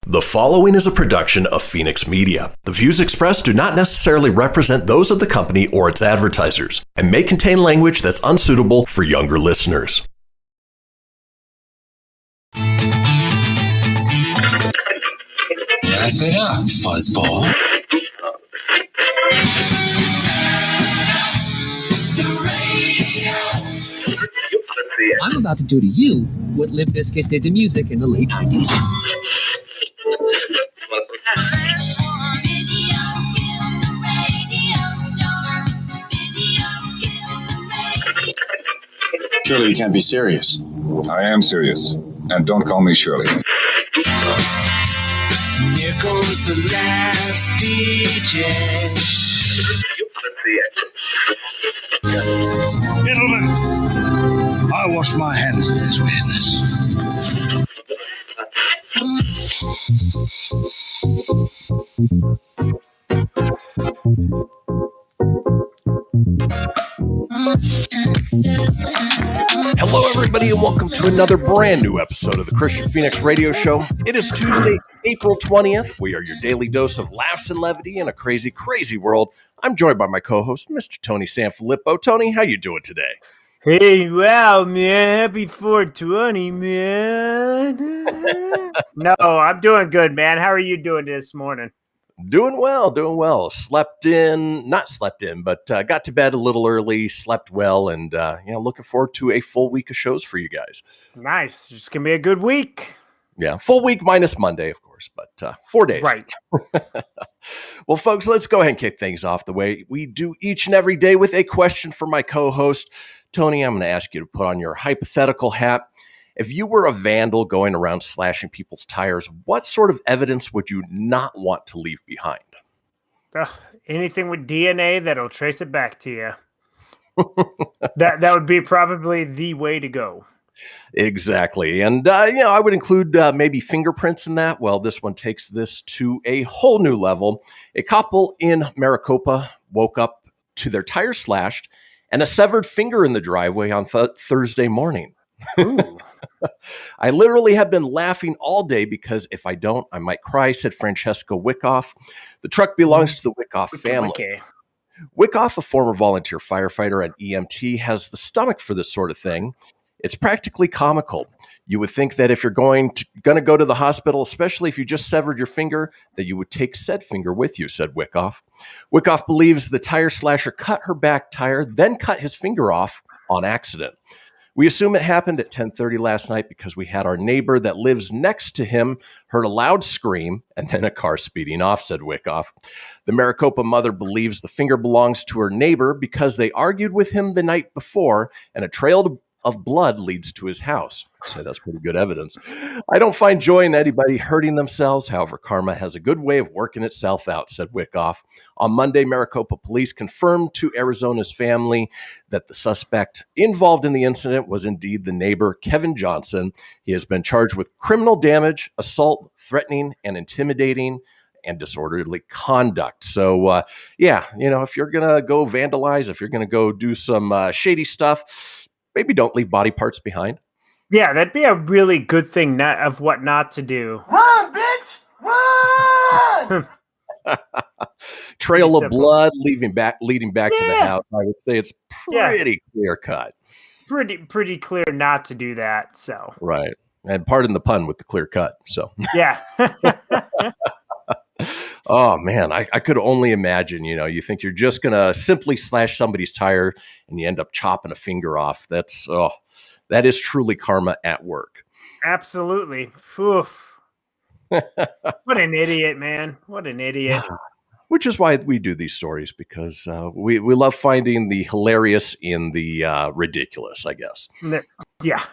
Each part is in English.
The following is a production of Fenix Media. The views expressed do not necessarily represent those of the company or its advertisers and may contain language that's unsuitable for younger listeners. Laugh it up, fuzzball. I'm about to do to you what Limp Bizkit did to music in the late 90s. Surely you can't be serious. I am serious. And don't call me Shirley. Here goes the last DJ. Gentlemen, I wash my hands of this weirdness. Hello, everybody, and welcome to another brand new episode of the Kristian Fenix Radio Show. It is Tuesday, April 20th. We are your daily dose of laughs and levity in a crazy, crazy world. I'm joined by my co-host, Mr. Tony Sanfilippo. Tony, how you doing today? Hey, wow, man. Happy 420, man. No, I'm doing good, man. How are you doing this morning? Doing well. Not slept in, but got to bed a little early, slept well, and looking forward to a full week of shows for you guys. Nice. It's going to be a good week. Yeah, full week minus Monday, of course, but 4 days. Right. Well, folks, let's go ahead and kick things off the way we do each and every day with a question for my co-host. Tony, I'm going to ask you to put on your hypothetical hat. If you were a vandal going around slashing people's tires, what sort of evidence would you not want to leave behind? Anything with DNA that'll trace it back to you. That would be probably the way to go. Exactly. And, I would include maybe fingerprints in that. Well, this one takes this to a whole new level. A couple in Maricopa woke up to their tires slashed and a severed finger in the driveway on Thursday morning. I literally have been laughing all day because if I don't, I might cry, said Francesca Wickoff. The truck belongs to the Wickoff family. Wickoff, a former volunteer firefighter and EMT, has the stomach for this sort of thing. It's practically comical. You would think that if you're going to go to the hospital, especially if you just severed your finger, that you would take said finger with you, said Wickoff. Wickoff believes the tire slasher cut her back tire, then cut his finger off on accident. We assume it happened at 10:30 last night because we had our neighbor that lives next to him heard a loud scream and then a car speeding off, said Wickoff. The Maricopa mother believes the finger belongs to her neighbor because they argued with him the night before and a trail of blood leads to his house. I'd say that's pretty good evidence. I don't find joy in anybody hurting themselves. However, karma has a good way of working itself out, said Wickoff. On Monday, Maricopa police confirmed to Arizona's family that the suspect involved in the incident was indeed the neighbor, Kevin Johnson. He has been charged with criminal damage, assault, threatening, and intimidating, and disorderly conduct. So, if you're going to go vandalize, if you're going to go do some shady stuff, maybe don't leave body parts behind. Yeah, that'd be a really good thing of what not to do. Run, bitch! Run! Trail of blood leading back to the house. I would say it's pretty clear cut. Pretty clear not to do that. So right, and pardon the pun with the clear cut. So yeah. Oh man, I could only imagine. You think you're just gonna simply slash somebody's tire and you end up chopping a finger off. That is truly karma at work. Absolutely. Oof. What an idiot, man. What an idiot. Which is why we do these stories, because we love finding the hilarious in the ridiculous, I guess. Yeah.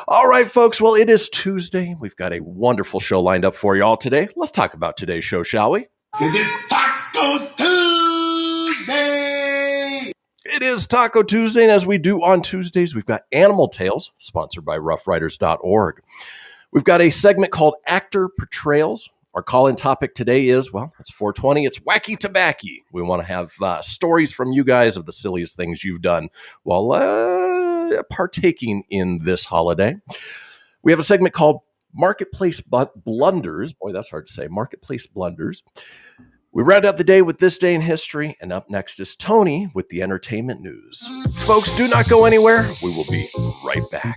All right, folks. Well, it is Tuesday. We've got a wonderful show lined up for you all today. Let's talk about today's show, shall we? It's Taco Tuesday! It is Taco Tuesday, and as we do on Tuesdays, we've got Animal Tales, sponsored by roughriders.org. We've got a segment called Actor Portrayals. Our call-in topic today is, it's 420. It's Wacky Tobaccy. We want to have stories from you guys of the silliest things you've done while partaking in this holiday. We have a segment called Marketplace Blunders. Boy, that's hard to say. Marketplace Blunders. We round out the day with This Day in History, and up next is Tony with the entertainment news. Folks, do not go anywhere. We will be right back.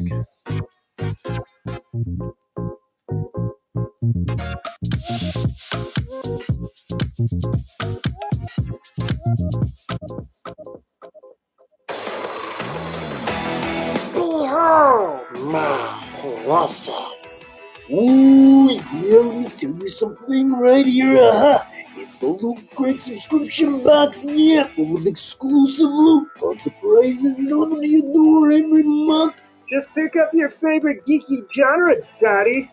Behold, my precious. Ooh, let me tell you something right here. It's the Loot Crate subscription box, yeah, full of exclusive loot, fun surprises delivered to your door every month. Just pick up your favorite geeky genre, Daddy.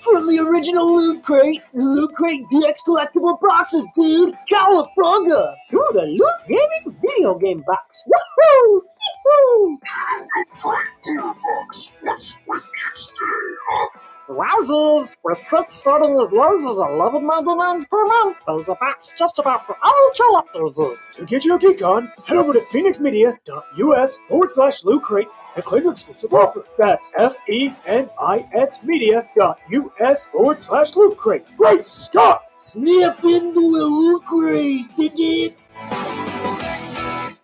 From the original Loot Crate DX collectible boxes, dude. Cowabunga! To the Loot Gaming video game box. Woohoo! Yee-hoo! Wowzers! With kits starting as low as $11.99 per month, there's a box just about for all collectors. To get your geek on, head over to phoenixmedia.us/Loot Crate and claim your exclusive offer. That's FENIXmedia.us/Loot Crate. Great Scott! Snap into a Loot Crate, dig it?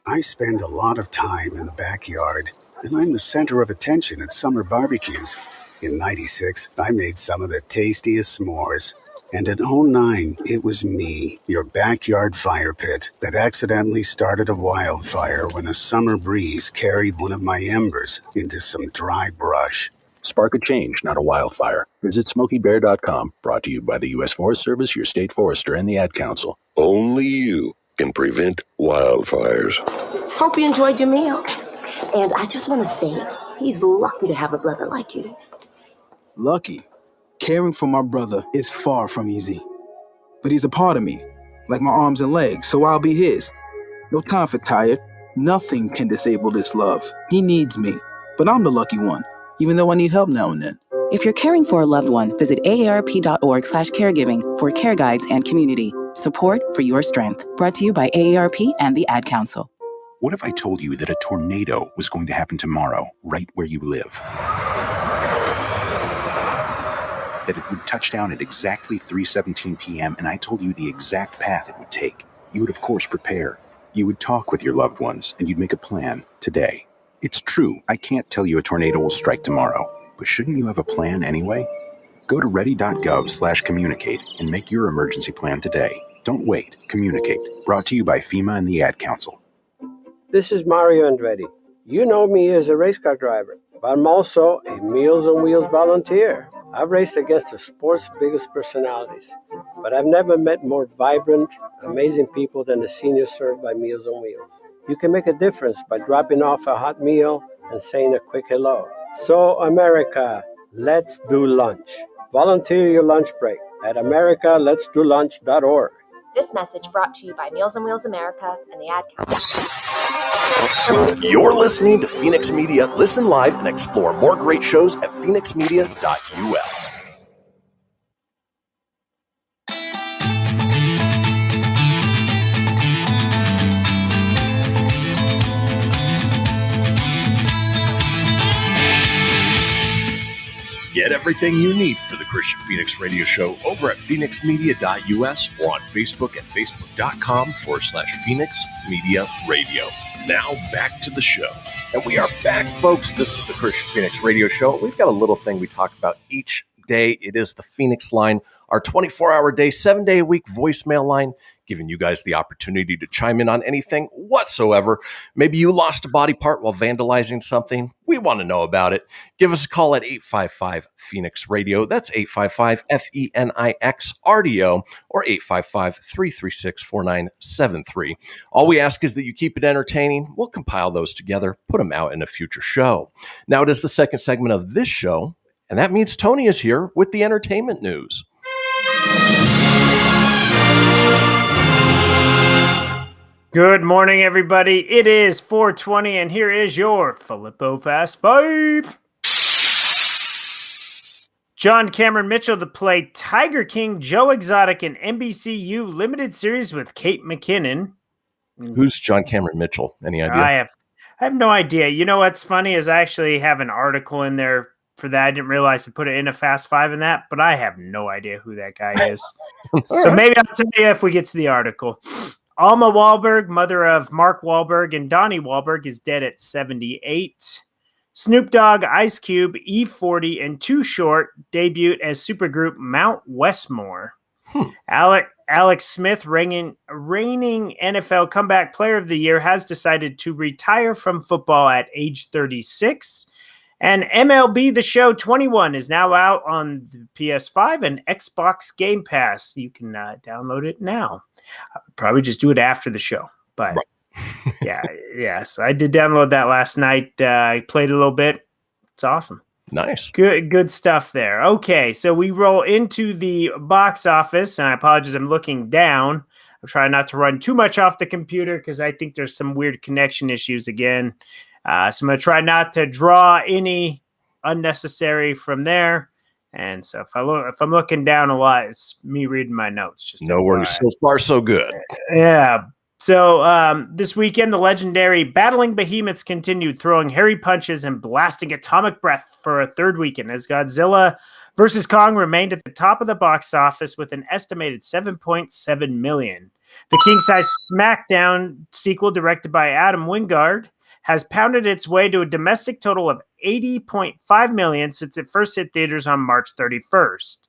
I spend a lot of time in the backyard, and I'm the center of attention at summer barbecues. In '96, I made some of the tastiest s'mores. And in '09, it was me, your backyard fire pit, that accidentally started a wildfire when a summer breeze carried one of my embers into some dry brush. Spark a change, not a wildfire. Visit SmokeyBear.com, brought to you by the U.S. Forest Service, your state forester, and the Ad Council. Only you can prevent wildfires. Hope you enjoyed your meal. And I just want to say, he's lucky to have a brother like you. Lucky? Caring for my brother is far from easy. But he's a part of me, like my arms and legs, so I'll be his. No time for tired. Nothing can disable this love. He needs me, but I'm the lucky one, even though I need help now and then. If you're caring for a loved one, visit aarp.org/caregiving for care guides and community. Support for your strength. Brought to you by AARP and the Ad Council. What if I told you that a tornado was going to happen tomorrow, right where you live? That it would touch down at exactly 3:17 p.m., and I told you the exact path it would take. You would, of course, prepare. You would talk with your loved ones, and you'd make a plan today. It's true, I can't tell you a tornado will strike tomorrow, but shouldn't you have a plan anyway? Go to ready.gov/communicate and make your emergency plan today. Don't wait. Communicate. Brought to you by FEMA and the Ad Council. This is Mario Andretti. You know me as a race car driver, but I'm also a Meals on Wheels volunteer. I've raced against the sport's biggest personalities, but I've never met more vibrant, amazing people than the seniors served by Meals on Wheels. You can make a difference by dropping off a hot meal and saying a quick hello. So, America, let's do lunch. Volunteer your lunch break at americaletsdolunch.org. This message brought to you by Meals on Wheels America and the Ad Council. You're listening to Fenix Media. Listen live and explore more great shows at phoenixmedia.us. Get everything you need for the Kristian Fenix Radio Show over at phoenixmedia.us or on Facebook at facebook.com/Fenix Media Radio. Now back to the show. And we are back, folks. This is the Kristian Fenix Radio Show. We've got a little thing we talk about each day. It is the Fenix Line, our 24-hour day, 7-day-a-week voicemail line, giving you guys the opportunity to chime in on anything whatsoever. Maybe you lost a body part while vandalizing something. We want to know about it. Give us a call at 855-FENIX-RADIO. That's 855-FENIX-RDO or 855-336-4973. All we ask is that you keep it entertaining. We'll compile those together, put them out in a future show. Now it is the second segment of this show, and that means Tony is here with the entertainment news. Good morning, everybody. It is 4:20, and here is your Filippo Fast Five. John Cameron Mitchell to play Tiger King Joe Exotic in NBCU limited series with Kate McKinnon. Who's John Cameron Mitchell? Any idea? I have no idea. You know what's funny is I actually have an article in there for that. I didn't realize to put it in a Fast Five in that, but I have no idea who that guy is. So maybe I'll tell you if we get to the article. Alma Wahlberg, mother of Mark Wahlberg and Donnie Wahlberg, is dead at 78. Snoop Dogg, Ice Cube, E40, and Too Short debuted as supergroup Mount Westmore. Alex Smith, reigning NFL Comeback Player of the Year, has decided to retire from football at age 36. And MLB The Show 21 is now out on the PS5 and Xbox Game Pass. You can download it now. I'll probably just do it after the show. But yes, I did download that last night. I played a little bit. It's awesome. Nice. Good stuff there. Okay, so we roll into the box office, and I apologize, I'm looking down. I'm trying not to run too much off the computer because I think there's some weird connection issues again. So I'm going to try not to draw any unnecessary from there. And so if I'm looking down a lot, it's me reading my notes. Just no worries. So far, so good. Yeah. So this weekend, the legendary battling behemoths continued throwing hairy punches and blasting atomic breath for a third weekend as Godzilla vs. Kong remained at the top of the box office with an estimated 7.7 million. The king-size SmackDown sequel, directed by Adam Wingard, has pounded its way to a domestic total of 80.5 million since it first hit theaters on March 31st.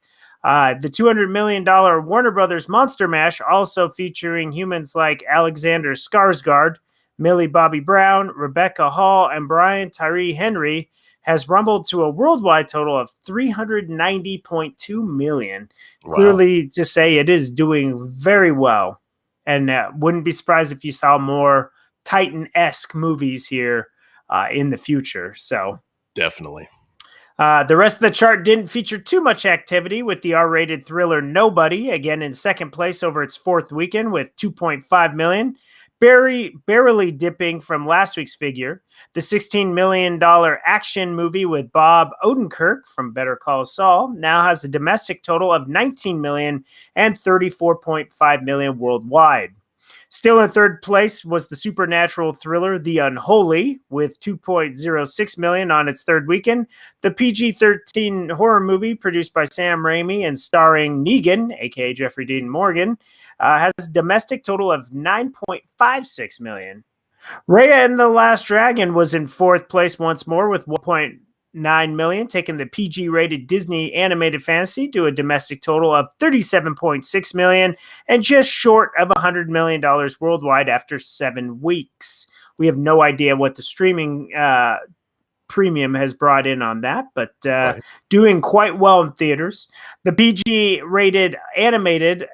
The $200 million Warner Brothers Monster Mash, also featuring humans like Alexander Skarsgård, Millie Bobby Brown, Rebecca Hall, and Brian Tyree Henry, has rumbled to a worldwide total of 390.2 million. Wow. Clearly to say it is doing very well. And wouldn't be surprised if you saw more Titan-esque movies here in the future. So definitely. The rest of the chart didn't feature too much activity, with the R-rated thriller Nobody again in second place over its fourth weekend with 2.5 million, barely dipping from last week's figure. The $16 million action movie with Bob Odenkirk from Better Call Saul now has a domestic total of 19 million and 34.5 million worldwide. Still in third place was the supernatural thriller The Unholy with 2.06 million on its third weekend. The PG-13 horror movie produced by Sam Raimi and starring Negan, aka Jeffrey Dean Morgan, has a domestic total of 9.56 million. Raya and the Last Dragon was in fourth place once more with 1.9 million, taking the PG-rated Disney animated fantasy to a domestic total of 37.6 million and just short of $100 million worldwide after 7 weeks. We have no idea what the streaming premium has brought in on that, but doing quite well in theaters. The PG-rated animated...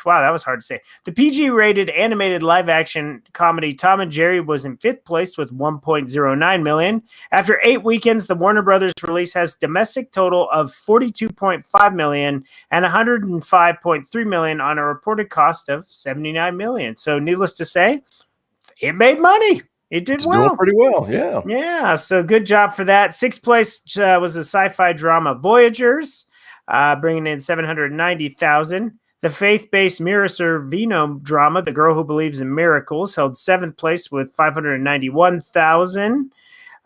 wow, that was hard to say. The PG-rated animated live-action comedy Tom and Jerry was in fifth place with 1.09 million. After 8 weekends, the Warner Brothers release has domestic total of 42.5 million and 105.3 million on a reported cost of 79 million. So, needless to say, it made money. It did well. Doing pretty well, yeah. Yeah, so good job for that. Sixth place was the sci-fi drama Voyagers, bringing in 790,000. The faith-based Mira Sorvino drama, The Girl Who Believes in Miracles, held seventh place with 591,000.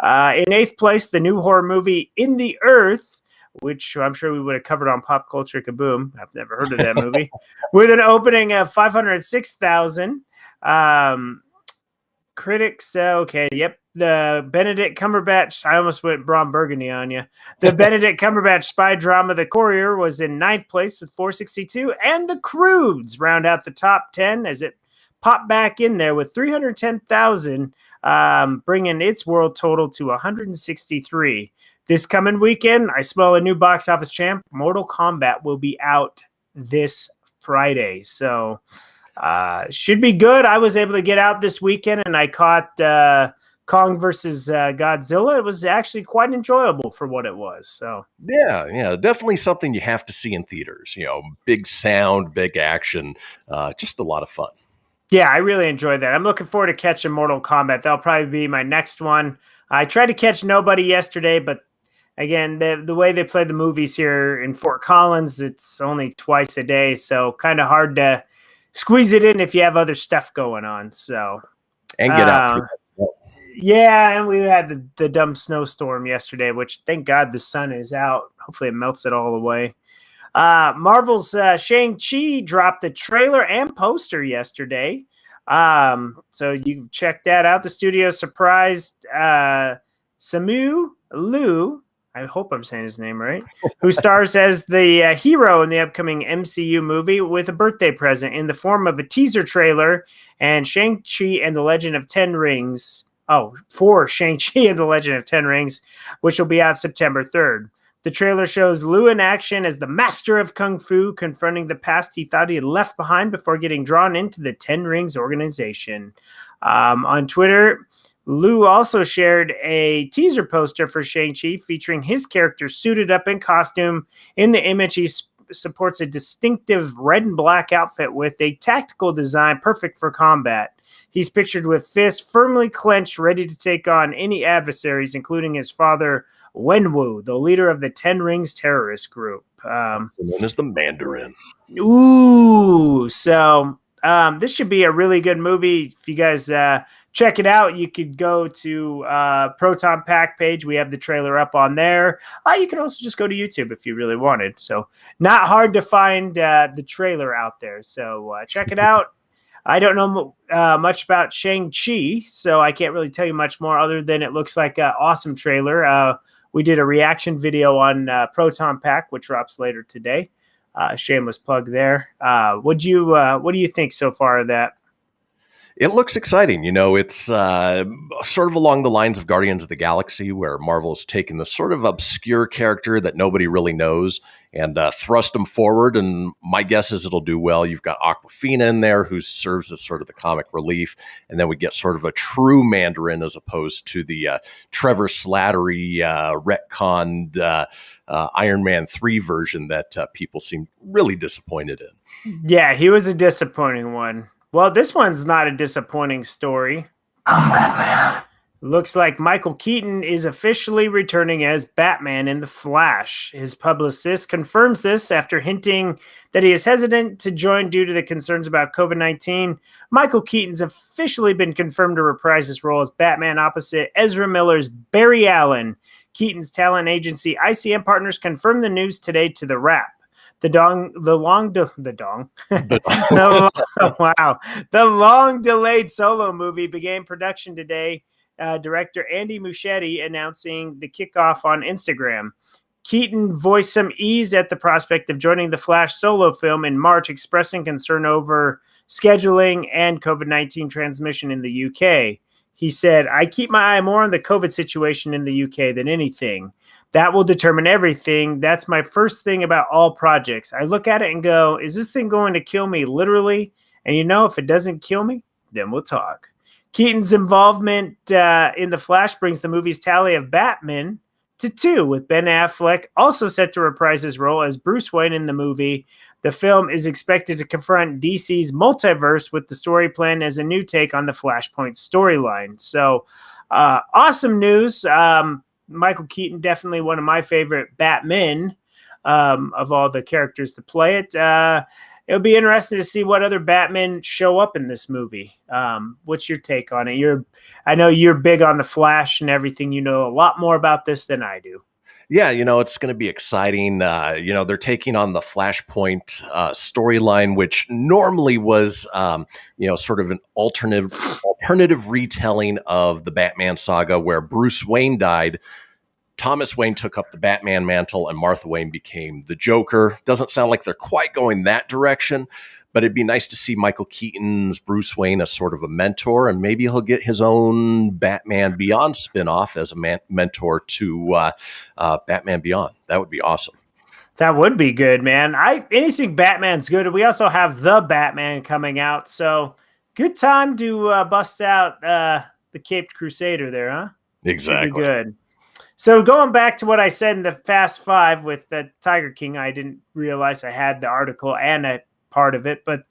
In eighth place, the new horror movie In the Earth, which I'm sure we would have covered on Pop Culture Kaboom. I've never heard of that movie. With an opening of 506,000. Critics, the Benedict Cumberbatch, I almost went Braun Burgundy on you. The Benedict Cumberbatch spy drama, The Courier, was in ninth place with 462, and The Croods round out the top 10 as it popped back in there with 310,000, bringing its world total to 163. This coming weekend, I smell a new box office champ. Mortal Kombat will be out this Friday, so... should be good. I was able to get out this weekend and I caught Kong versus Godzilla. It was actually quite enjoyable for what it was. So yeah, definitely something you have to see in theaters. Big sound, big action, just a lot of fun. Yeah, I really enjoyed that. I'm looking forward to catching Mortal Kombat. That'll probably be my next one. I tried to catch Nobody yesterday, but again, the way they play the movies here in Fort Collins, it's only twice a day, so kind of hard to squeeze it in if you have other stuff going on. So and get out. Yeah, and we had the dumb snowstorm yesterday, which thank God the sun is out. Hopefully it melts it all away. Marvel's Shang-Chi dropped a trailer and poster yesterday. So you check that out. The studio surprised Simu Liu, I hope I'm saying his name right, who stars as the hero in the upcoming MCU movie with a birthday present in the form of a teaser trailer and Shang-Chi and the Legend of 10 Rings. Oh, for Shang-Chi and the Legend of 10 Rings, which will be out September 3rd. The trailer shows Liu in action as the master of Kung Fu, confronting the past he thought he had left behind before getting drawn into the 10 Rings organization. On Twitter, Liu also shared a teaser poster for Shang-Chi featuring his character suited up in costume. In the image, he supports a distinctive red and black outfit with a tactical design perfect for combat. He's pictured with fists firmly clenched, ready to take on any adversaries, including his father, Wenwu, the leader of the 10 Rings terrorist group. Known as the Mandarin. Ooh, so this should be a really good movie. If you guys check it out, you could go to Proton Pack page. We have the trailer up on there. You can also just go to YouTube if you really wanted. So not hard to find the trailer out there. So check it out. I don't know much about Shang-Chi, so I can't really tell you much more other than it looks like an awesome trailer. We did a reaction video on Proton Pack, which drops later today. Shameless plug there. What do you think so far of that? It looks exciting. You know, it's sort of along the lines of Guardians of the Galaxy, where Marvel's taken this sort of obscure character that nobody really knows and thrust him forward. And my guess is it'll do well. You've got Aquafina in there, who serves as sort of the comic relief. And then we get sort of a true Mandarin as opposed to the Trevor Slattery retconned Iron Man 3 version that people seem really disappointed in. Yeah, he was a disappointing one. Well, this one's not a disappointing story. I'm Batman. Looks like Michael Keaton is officially returning as Batman in The Flash. His publicist confirms this after hinting that he is hesitant to join due to the concerns about COVID-19. Michael Keaton's officially been confirmed to reprise his role as Batman opposite Ezra Miller's Barry Allen. Keaton's talent agency ICM Partners confirmed the news today to The Wrap. The long delayed Solo movie began production today. Director Andy Muschietti announcing the kickoff on Instagram. Keaton voiced some ease at the prospect of joining the Flash solo film in March, expressing concern over scheduling and COVID-19 transmission in the UK. He said, "I keep my eye more on the COVID situation in the UK than anything. That will determine everything. That's my first thing about all projects. I look at it and go, is this thing going to kill me literally? And if it doesn't kill me, then we'll talk." Keaton's involvement in The Flash brings the movie's tally of Batman to 2, with Ben Affleck also set to reprise his role as Bruce Wayne in the movie. The film is expected to confront DC's Multiverse, with the story planned as a new take on the Flashpoint storyline. So, awesome news. Michael Keaton, definitely one of my favorite Batmen of all the characters to play it. It'll be interesting to see what other Batmen show up in this movie. What's your take on it? I know you're big on the Flash and everything. You know a lot more about this than I do. Yeah, it's going to be exciting. They're taking on the Flashpoint storyline, which normally was, sort of an alternative retelling of the Batman saga, where Bruce Wayne died. Thomas Wayne took up the Batman mantle and Martha Wayne became the Joker. Doesn't sound like they're quite going that direction, but it'd be nice to see Michael Keaton's Bruce Wayne as sort of a mentor, and maybe he'll get his own Batman Beyond spinoff as a mentor to Batman Beyond. That would be awesome. That would be good, man. Anything Batman's good. We also have The Batman coming out, so good time to bust out the Caped Crusader there, huh? Exactly. Should be good. So going back to what I said in the Fast Five with the Tiger King, I didn't realize I had the article and a part of it, but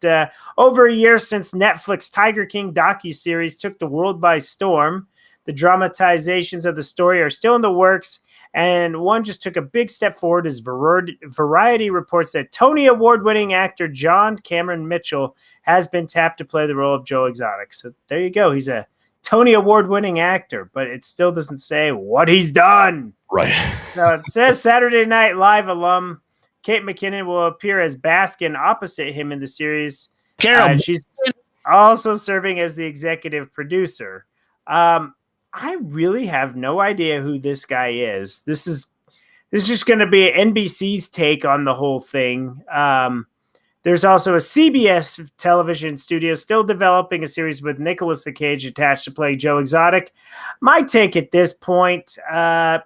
over a year since Netflix Tiger King docuseries took the world by storm, the dramatizations of the story are still in the works, and one just took a big step forward as Variety reports that Tony Award-winning actor John Cameron Mitchell has been tapped to play the role of Joe Exotic. So there you go. He's a Tony Award-winning actor, but it still doesn't say what he's done. Right. So it says Saturday Night Live alum Kate McKinnon will appear as Baskin opposite him in the series. She's also serving as the executive producer. I really have no idea who this guy is. This is just going to be NBC's take on the whole thing. There's also a CBS television studio still developing a series with Nicolas Cage attached to play Joe Exotic. My take at this point, I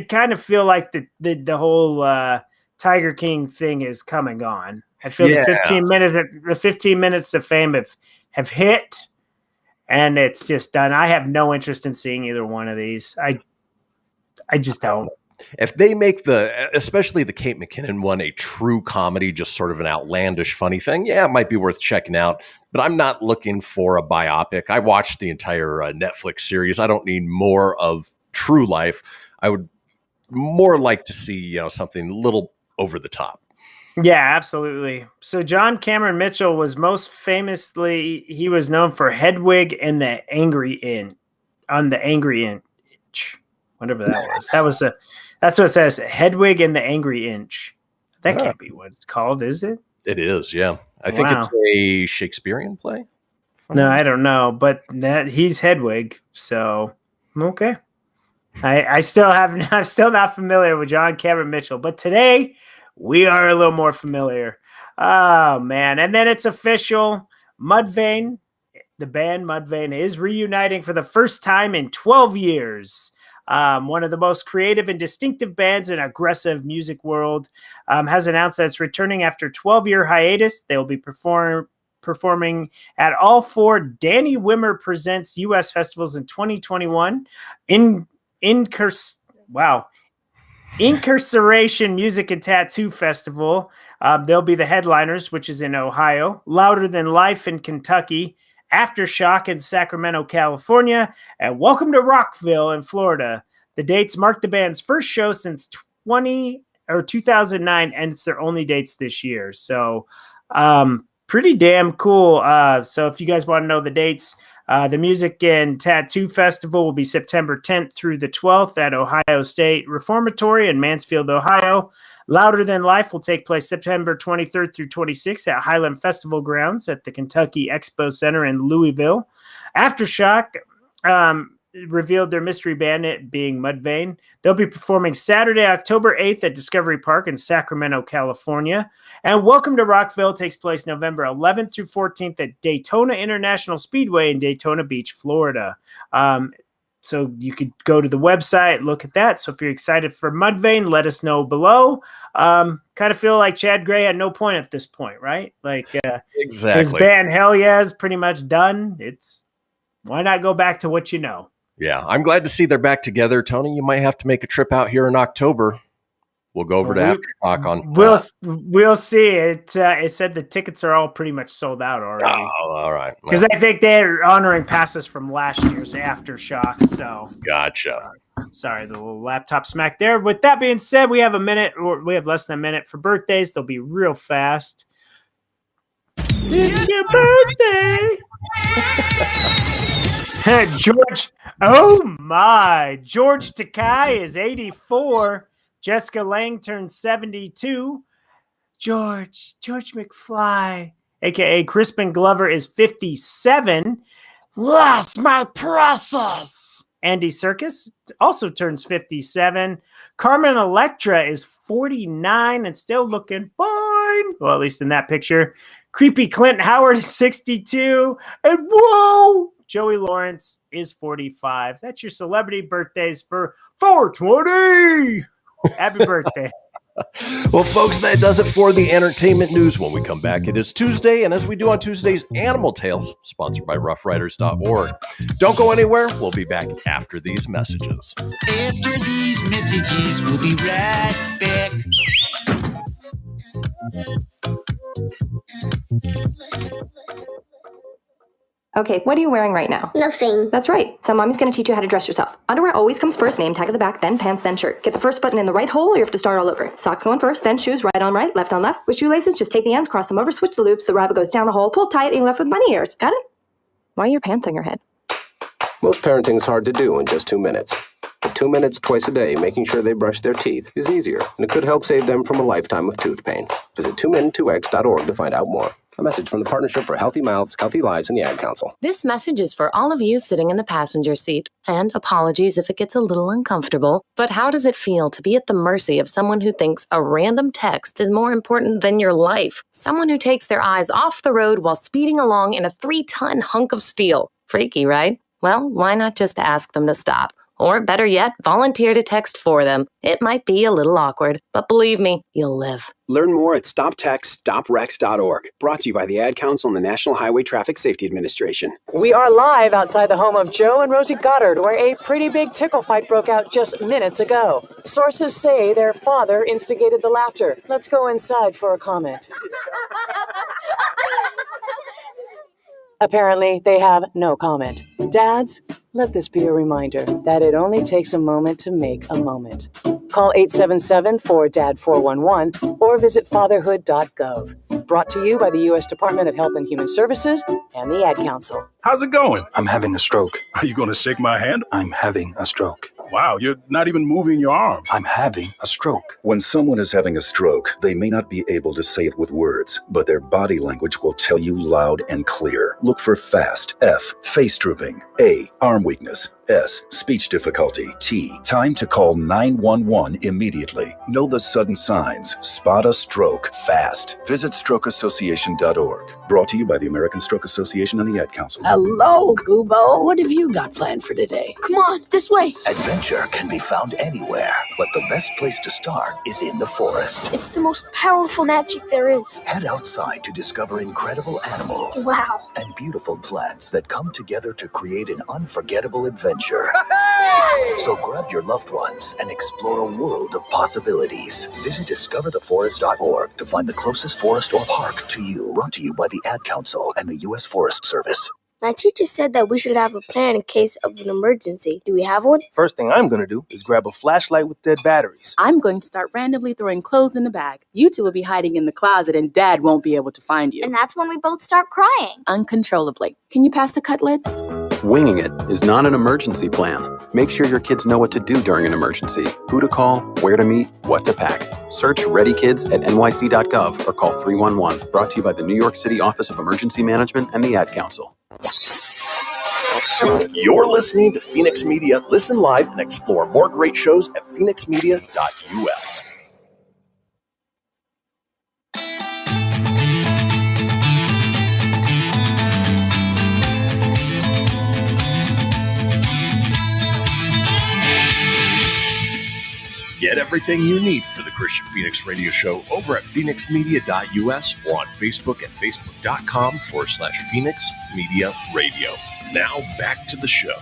kind of feel like the whole Tiger King thing is coming on. I feel the 15 minutes of fame have hit, and it's just done. I have no interest in seeing either one of these. I just don't. If they make especially the Kate McKinnon one, a true comedy, just sort of an outlandish, funny thing, it might be worth checking out. But I'm not looking for a biopic. I watched the entire Netflix series. I don't need more of true life. I would more like to see, something a little over the top. Yeah, absolutely. So John Cameron Mitchell was most famously, he was known for Hedwig and the Angry Inch, whatever that was. That's what it says, Hedwig and the Angry Inch. That can't be what it's called, is it? It is, yeah. I think it's a Shakespearean play. No, I don't know, but he's Hedwig, so okay. I'm still not familiar with John Cameron Mitchell, but today we are a little more familiar. Oh man. And then it's official. Mudvayne, the band Mudvayne, is reuniting for the first time in 12 years. One of the most creative and distinctive bands in aggressive music world, has announced that it's returning after 12-year hiatus. They'll be performing at all 4 Danny Wimmer Presents U.S. festivals in 2021. Incarceration Music and Tattoo Festival. They'll be the headliners, which is in Ohio. Louder Than Life in Kentucky. Aftershock in Sacramento, California. And Welcome to Rockville in Florida. The dates mark the band's first show since 2009, and it's their only dates this year. So pretty damn cool. So if you guys want to know the dates, the Music and Tattoo Festival will be September 10th through the 12th at Ohio State Reformatory in Mansfield, Ohio. Louder Than Life will take place September 23rd through 26th at Highland Festival Grounds at the Kentucky Expo Center in Louisville. Aftershock revealed their mystery band, it being Mudvayne. They'll be performing Saturday, October 8th at Discovery Park in Sacramento, California. And Welcome to Rockville takes place November 11th through 14th at Daytona International Speedway in Daytona Beach, Florida. So you could go to the website, look at that. So if you're excited for Mudvayne, let us know below. Kind of feel like Chad Gray had no point at this point, right? Like exactly. His band Hell Yeah is pretty much done. Why not go back to what you know? Yeah, I'm glad to see they're back together. Tony, you might have to make a trip out here in October. We'll go over to Aftershock on. We'll see. It said the tickets are all pretty much sold out already. Oh, all right. Because I think they're honoring passes from last year's Aftershock. So gotcha. Sorry, the little laptop smack there. With that being said, we have we have less than a minute for birthdays. They'll be real fast. It's your birthday. George, oh my. George Takei is 84. Jessica Lange turned 72. George McFly, a.k.a. Crispin Glover, is 57. Lost my process. Andy Serkis also turns 57. Carmen Electra is 49 and still looking fine. Well, at least in that picture. Creepy Clint Howard is 62. And whoa! Joey Lawrence is 45. That's your celebrity birthdays for 420. Happy birthday. Well, folks, that does it for the entertainment news. When we come back, it is Tuesday, and as we do on Tuesdays, Animal Tales, sponsored by roughriders.org. Don't go anywhere. We'll be back after these messages. After these messages, we'll be right back. Okay, what are you wearing right now? Nothing. That's right. So mommy's going to teach you how to dress yourself. Underwear always comes first, name tag at the back, then pants, then shirt. Get the first button in the right hole or you have to start all over. Socks going first, then shoes, right on right, left on left. With shoelaces, just take the ends, cross them over, switch the loops, the rabbit goes down the hole, pull tight, and you're left with bunny ears. Got it? Why are your pants on your head? Most parenting's hard to do in just 2 minutes. But 2 minutes twice a day making sure they brush their teeth is easier, and it could help save them from a lifetime of tooth pain. Visit 2min2x.org to find out more. A message from the Partnership for Healthy Mouths, Healthy Lives, and the Ad Council. This message is for all of you sitting in the passenger seat. And apologies if it gets a little uncomfortable. But how does it feel to be at the mercy of someone who thinks a random text is more important than your life? Someone who takes their eyes off the road while speeding along in a 3-ton hunk of steel. Freaky, right? Well, why not just ask them to stop? Or better yet, volunteer to text for them. It might be a little awkward, but believe me, you'll live. Learn more at StopTextStopWrecks.org. Brought to you by the Ad Council and the National Highway Traffic Safety Administration. We are live outside the home of Joe and Rosie Goddard, where a pretty big tickle fight broke out just minutes ago. Sources say their father instigated the laughter. Let's go inside for a comment. Apparently, they have no comment. Dads, let this be a reminder that it only takes a moment to make a moment. Call 877-4DAD-411 or visit fatherhood.gov. Brought to you by the U.S. Department of Health and Human Services and the Ad Council. How's it going? I'm having a stroke. Are you going to shake my hand? I'm having a stroke. Wow, you're not even moving your arm. I'm having a stroke. When someone is having a stroke, they may not be able to say it with words, but their body language will tell you loud and clear. Look for FAST. F, face drooping. A, arm weakness. S, speech difficulty. T, time to call 911 immediately. Know the sudden signs. Spot a stroke fast. Visit strokeassociation.org. Brought to you by the American Stroke Association and the Ad Council. Hello, Kubo. What have you got planned for today? Come on, this way. Adventure can be found anywhere, but the best place to start is in the forest. It's the most powerful magic there is. Head outside to discover incredible animals. Wow. And beautiful plants that come together to create an unforgettable adventure. So grab your loved ones and explore a world of possibilities. Visit discovertheforest.org to find the closest forest or park to you. Brought to you by the Ad Council and the U.S. Forest Service. My teacher said that we should have a plan in case of an emergency. Do we have one? First thing I'm going to do is grab a flashlight with dead batteries. I'm going to start randomly throwing clothes in the bag. You two will be hiding in the closet and Dad won't be able to find you. And that's when we both start crying. Uncontrollably. Can you pass the cutlets? Winging it is not an emergency plan. Make sure your kids know what to do during an emergency, who to call, where to meet, what to pack. Search Ready Kids at nyc.gov or call 311. Brought to you by the New York City Office of Emergency Management and the Ad Council. You're listening to Fenix Media. Listen live and explore more great shows at phoenixmedia.us. Get everything you need for the Kristian Fenix Radio Show over at phoenixmedia.us or on Facebook at facebook.com/Fenix Media Radio. Now back to the show.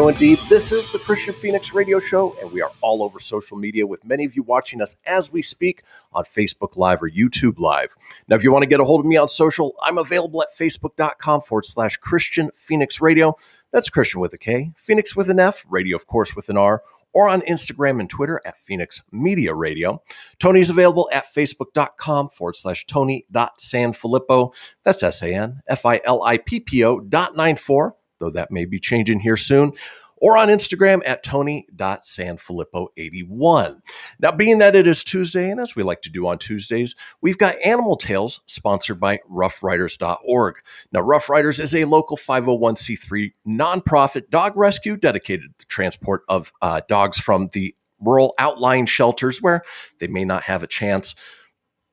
Indeed. This is the Kristian Fenix Radio Show, and we are all over social media with many of you watching us as we speak on Facebook Live or YouTube Live. Now, if you want to get a hold of me on social, I'm available at facebook.com/Kristian Fenix Radio. That's Kristian with a K, Fenix with an F, radio, of course, with an R, or on Instagram and Twitter at Fenix Media Radio. Tony's available at facebook.com/Tony.Sanfilippo. That's SANFILIPPO.94, though that may be changing here soon. Or on Instagram at Tony.Sanfilippo81. Now, being that it is Tuesday, and as we like to do on Tuesdays, we've got Animal Tales sponsored by roughriders.org. Now, Rough Riders is a local 501c3 nonprofit dog rescue dedicated to the transport of dogs from the rural outlying shelters where they may not have a chance,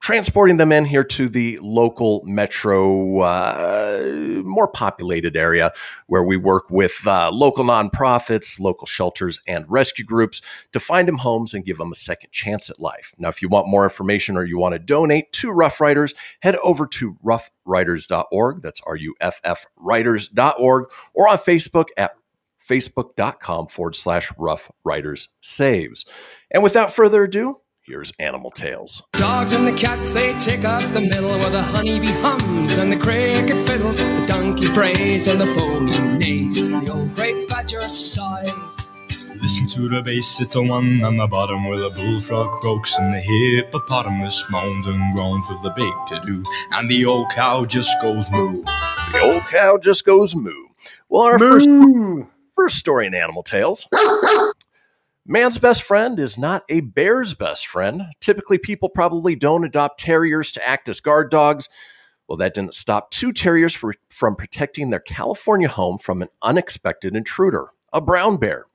transporting them in here to the local metro, more populated area where we work with local nonprofits, local shelters, and rescue groups to find them homes and give them a second chance at life. Now, if you want more information or you want to donate to Rough Riders, head over to roughriders.org. That's RUFF Riders.org, or on Facebook at facebook.com/Rough Riders Saves. And without further ado, here's Animal Tales. Dogs and the cats, they take up the middle where the honeybee hums and the cricket fiddles, the donkey brays and the pony neighs, the old great badger sighs. Listen to the bass, it's the one on the bottom where the bullfrog croaks and the hippopotamus moans and groans with the big to-do, and the old cow just goes moo. The old cow just goes moo. Well, our first story in Animal Tales. Man's best friend is not a bear's best friend. Typically, people probably don't adopt terriers to act as guard dogs. Well, that didn't stop two terriers from protecting their California home from an unexpected intruder, a brown bear.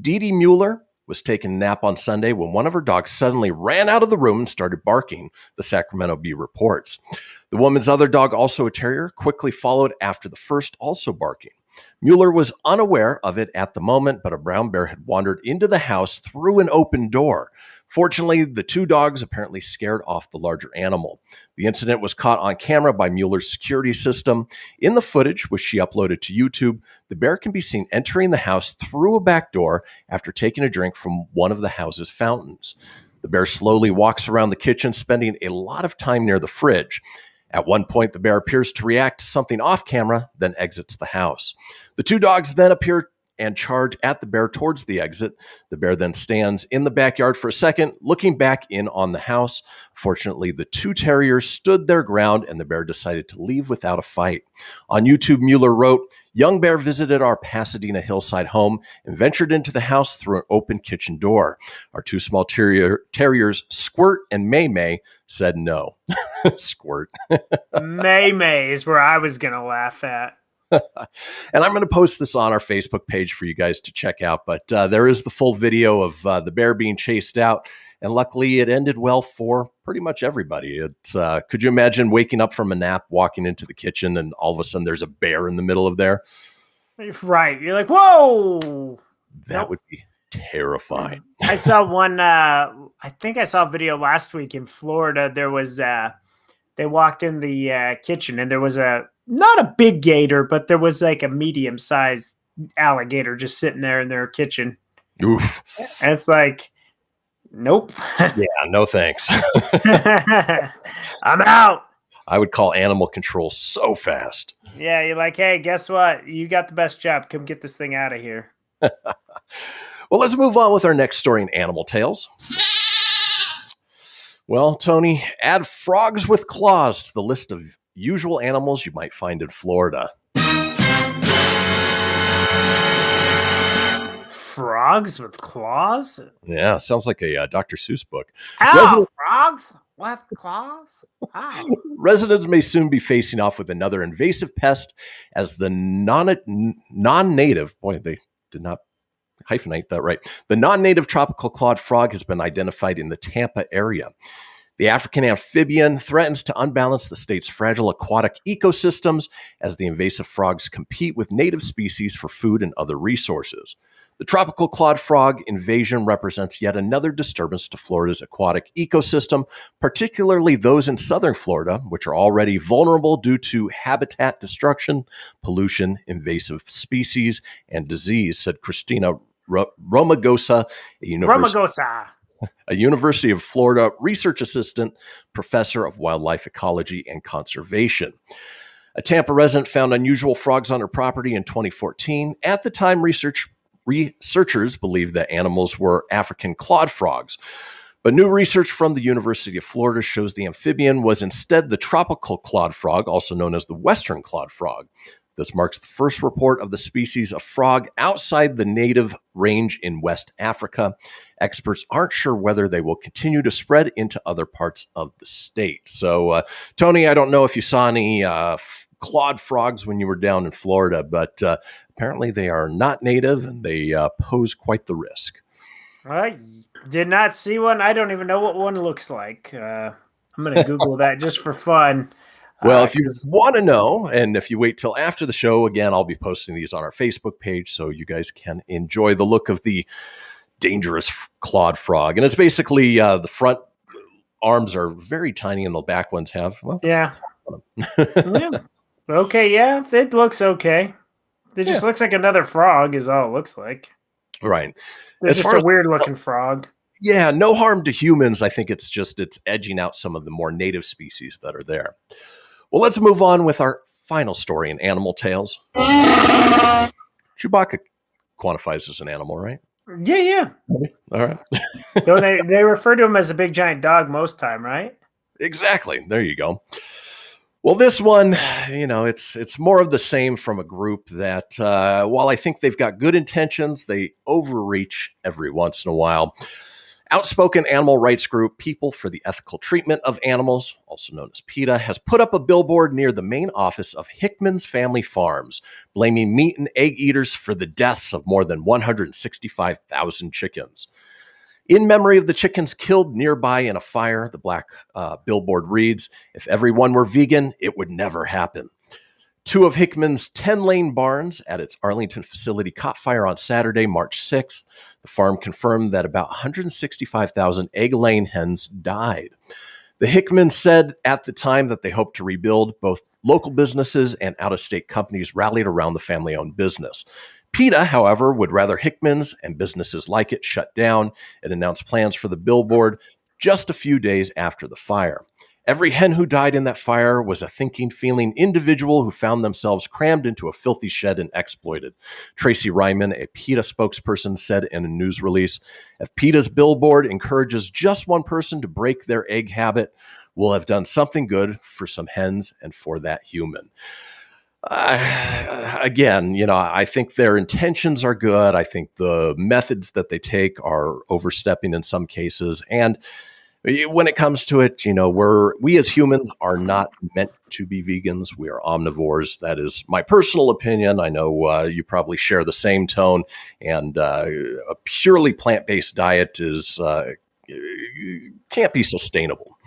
Dee Dee Mueller was taking a nap on Sunday when one of her dogs suddenly ran out of the room and started barking, the Sacramento Bee reports. The woman's other dog, also a terrier, quickly followed after the first, also barking. Mueller was unaware of it at the moment, but a brown bear had wandered into the house through an open door. Fortunately, the two dogs apparently scared off the larger animal. The incident was caught on camera by Mueller's security system. In the footage, which she uploaded to YouTube, the bear can be seen entering the house through a back door after taking a drink from one of the house's fountains. The bear slowly walks around the kitchen, spending a lot of time near the fridge. At one point, the bear appears to react to something off camera, then exits the house. The two dogs then appear and charge at the bear towards the exit. The bear then stands in the backyard for a second, looking back in on the house. Fortunately, the two terriers stood their ground and the bear decided to leave without a fight. On YouTube, Mueller wrote, "Young bear visited our Pasadena hillside home and ventured into the house through an open kitchen door. Our two small terriers, Squirt and May May, said no." Squirt. May May is where I was going to laugh at. And I'm going to post this on our Facebook page for you guys to check out. But there is the full video of the bear being chased out. And luckily, it ended well for pretty much everybody. Could you imagine waking up from a nap, walking into the kitchen, and all of a sudden there's a bear in the middle of there? Right. You're like, whoa. That would be terrifying. I saw one, I think I saw a video last week in Florida. There was, they walked in the kitchen and there was not a big gator, but there was like a medium-sized alligator just sitting there in their kitchen. Oof. And it's like, nope. Yeah, no thanks. I'm out. I would call animal control so fast. Yeah, you're like, hey, guess what? You got the best job. Come get this thing out of here. Well, let's move on with our next story in Animal Tales. Well, Tony, add frogs with claws to the list of usual animals you might find in Florida. Frogs with claws? Yeah, sounds like a Dr. Seuss book. Ow, frogs with claws? Ow. Residents may soon be facing off with another invasive pest as the non-native, boy, they did not hyphenate that right. The non-native tropical clawed frog has been identified in the Tampa area. The African amphibian threatens to unbalance the state's fragile aquatic ecosystems as the invasive frogs compete with native species for food and other resources. The tropical clawed frog invasion represents yet another disturbance to Florida's aquatic ecosystem, particularly those in southern Florida, which are already vulnerable due to habitat destruction, pollution, invasive species, and disease, said Christina Romagosa, a University of Florida research assistant, professor of wildlife ecology and conservation. A Tampa resident found unusual frogs on her property in 2014. At the time, researchers believed that animals were African clawed frogs. But new research from the University of Florida shows the amphibian was instead the tropical clawed frog, also known as the western clawed frog. This marks the first report of the species of frog outside the native range in West Africa. Experts aren't sure whether they will continue to spread into other parts of the state. So, Tony, I don't know if you saw any clawed frogs when you were down in Florida, but apparently they are not native and they pose quite the risk. I did not see one. I don't even know what one looks like. I'm going to Google that just for fun. Well, if you want to know, and if you wait till after the show, again, I'll be posting these on our Facebook page so you guys can enjoy the look of the dangerous clawed frog. And it's basically the front arms are very tiny and the back ones have, well. Yeah. Yeah. Okay, yeah, it looks okay. It just looks like another frog is all it looks like. Right. It's just a weird-looking frog. Yeah, no harm to humans. I think it's edging out some of the more native species that are there. Well, let's move on with our final story in Animal Tales. Chewbacca quantifies as an animal, right? Yeah. All right. So they refer to him as a big giant dog most time, right? Exactly. There you go. Well, this one, it's more of the same from a group that, while I think they've got good intentions, they overreach every once in a while. Outspoken animal rights group People for the Ethical Treatment of Animals, also known as PETA, has put up a billboard near the main office of Hickman's Family Farms, blaming meat and egg eaters for the deaths of more than 165,000 chickens. In memory of the chickens killed nearby in a fire, the black billboard reads, "If everyone were vegan, it would never happen." 2 of Hickman's 10-lane barns at its Arlington facility caught fire on Saturday, March 6th. The farm confirmed that about 165,000 egg-laying hens died. The Hickmans said at the time that they hoped to rebuild. Both local businesses and out-of-state companies rallied around the family-owned business. PETA, however, would rather Hickman's and businesses like it shut down. It announced plans for the billboard just a few days after the fire. Every hen who died in that fire was a thinking, feeling individual who found themselves crammed into a filthy shed and exploited. Tracy Ryman, a PETA spokesperson, said in a news release, "If PETA's billboard encourages just one person to break their egg habit, we'll have done something good for some hens and for that human." Again, I think their intentions are good. I think the methods that they take are overstepping in some cases. And when it comes to it, we as humans are not meant to be vegans. We are omnivores. That is my personal opinion. I know you probably share the same tone. And a purely plant-based diet can't be sustainable.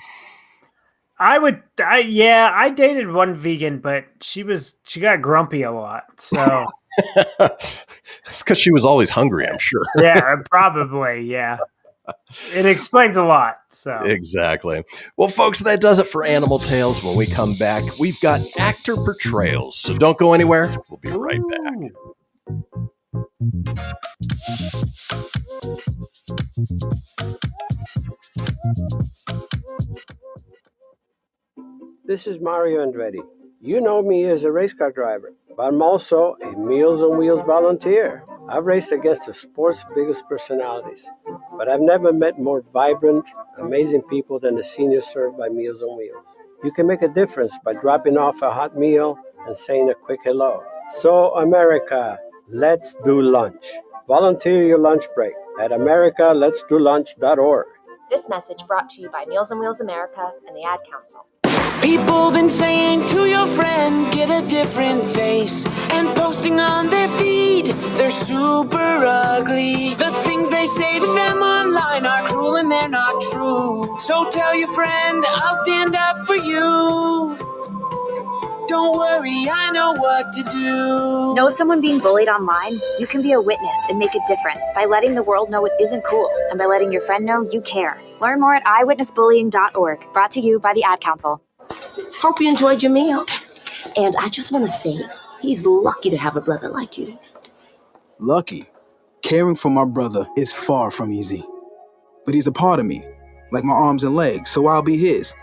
I dated one vegan, but she got grumpy a lot. So it's because she was always hungry, I'm sure. Yeah, probably. Yeah. It explains a lot. So exactly. Well, folks, that does it for Animal Tales. When we come back, we've got actor portrayals. So don't go anywhere. We'll be right back. This is Mario Andretti. You know me as a race car driver, but I'm also a Meals on Wheels volunteer. I've raced against the sport's biggest personalities, but I've never met more vibrant, amazing people than the seniors served by Meals on Wheels. You can make a difference by dropping off a hot meal and saying a quick hello. So, America, let's do lunch. Volunteer your lunch break at americaletsdolunch.org. This message brought to you by Meals on Wheels America and the Ad Council. People been saying to your friend, get a different face, and posting on their feed, they're super ugly. The things they say to them online are cruel and they're not true. So tell your friend, I'll stand up for you. Don't worry, I know what to do. Know someone being bullied online? You can be a witness and make a difference by letting the world know it isn't cool and by letting your friend know you care. Learn more at eyewitnessbullying.org. Brought to you by the Ad Council. Hope you enjoyed your meal. And I just want to say, he's lucky to have a brother like you. Lucky? Caring for my brother is far from easy. But he's a part of me, like my arms and legs, so I'll be his.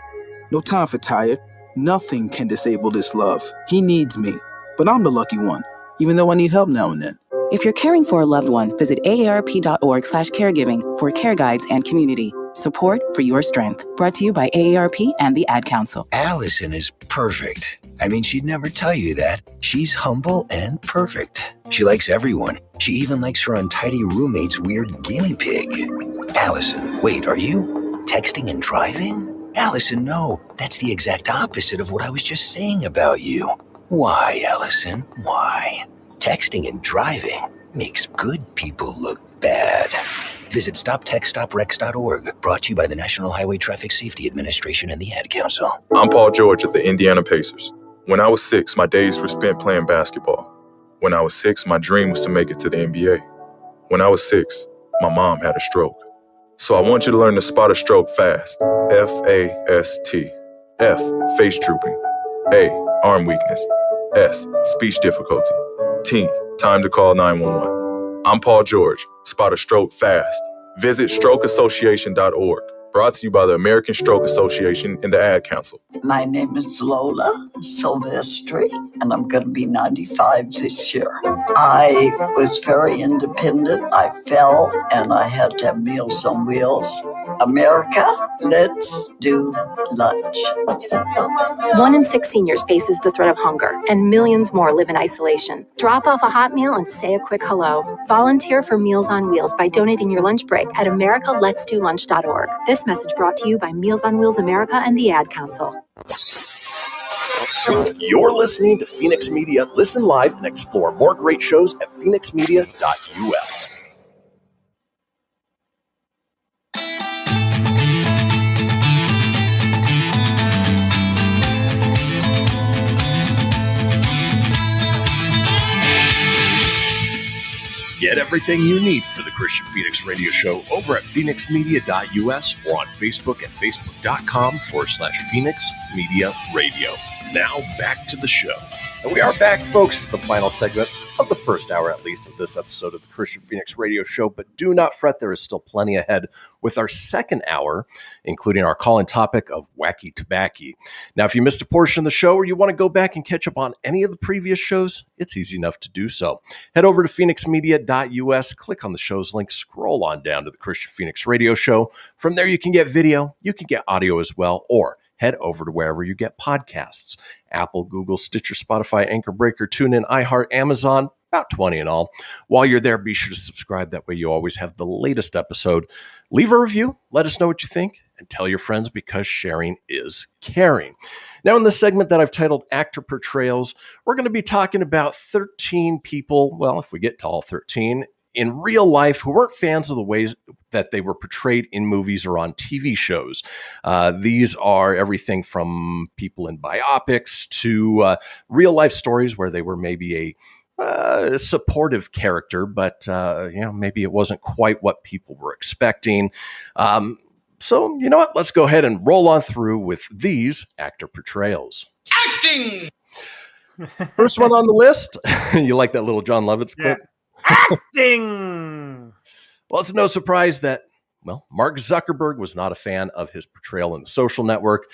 No time for tired. Nothing can disable this love. He needs me, but I'm the lucky one, even though I need help now and then. If you're caring for a loved one, visit aarp.org/caregiving for care guides and community. Support for your strength. Brought to you by AARP and the Ad Council. Allison is perfect. I mean, she'd never tell you that. She's humble and perfect. She likes everyone. She even likes her untidy roommate's weird guinea pig. Allison, wait, are you texting and driving? Allison, no. That's the exact opposite of what I was just saying about you. Why, Allison? Why? Texting and driving makes good people look bad. Visit StopTextStopWrecks.org, brought to you by the National Highway Traffic Safety Administration and the Ad Council. I'm Paul George of the Indiana Pacers. When I was 6, my days were spent playing basketball. When I was 6, my dream was to make it to the NBA. When I was 6, my mom had a stroke. So I want you to learn to spot a stroke fast. F-A-S-T. F, face drooping. A, arm weakness. S, speech difficulty. T, time to call 911. I'm Paul George. Spot a stroke fast. Visit strokeassociation.org. Brought to you by the American Stroke Association and the Ad Council. My name is Lola Silvestri, and I'm going to be 95 this year. I was very independent. I fell, and I had to have Meals on Wheels. America, let's do lunch. 1 in 6 seniors faces the threat of hunger, and millions more live in isolation. Drop off a hot meal and say a quick hello. Volunteer for Meals on Wheels by donating your lunch break at americaletsdolunch.org. This message brought to you by Meals on Wheels America and the Ad Council. You're listening to Fenix Media. Listen live and explore more great shows at phoenixmedia.us. Get everything you need for the Kristian Fenix radio show over at phoenixmedia.us or on Facebook at facebook.com/Fenix Media Radio. Now back to the show. And we are back, folks, to the final segment of the first hour, at least, of this episode of the Kristian Fenix radio show. But do not fret, there is still plenty ahead with our second hour, including our call-in topic of Wacky Tobaccy. Now, if you missed a portion of the show or you want to go back and catch up on any of the previous shows, it's easy enough to do so. Head over to phoenixmedia.us, click on the show's link, scroll on down to the Kristian Fenix radio show. From there, you can get video, you can get audio as well, or head over to wherever you get podcasts. Apple, Google, Stitcher, Spotify, Anchor Breaker, TuneIn, iHeart, Amazon, about 20 in all. While you're there, be sure to subscribe. That way you always have the latest episode. Leave a review. Let us know what you think. And tell your friends, because sharing is caring. Now, in the segment that I've titled Actor Portrayals, we're going to be talking about 13 people, well, if we get to all 13, in real life who weren't fans of the ways that they were portrayed in movies or on TV shows. These are everything from people in biopics to real life stories where they were maybe a supportive character, but maybe it wasn't quite what people were expecting. So, you know what? Let's go ahead and roll on through with these actor portrayals. Acting! First one on the list. You like that little John Lovitz clip? Yeah. Acting! Well, it's no surprise that, Mark Zuckerberg was not a fan of his portrayal in The Social Network.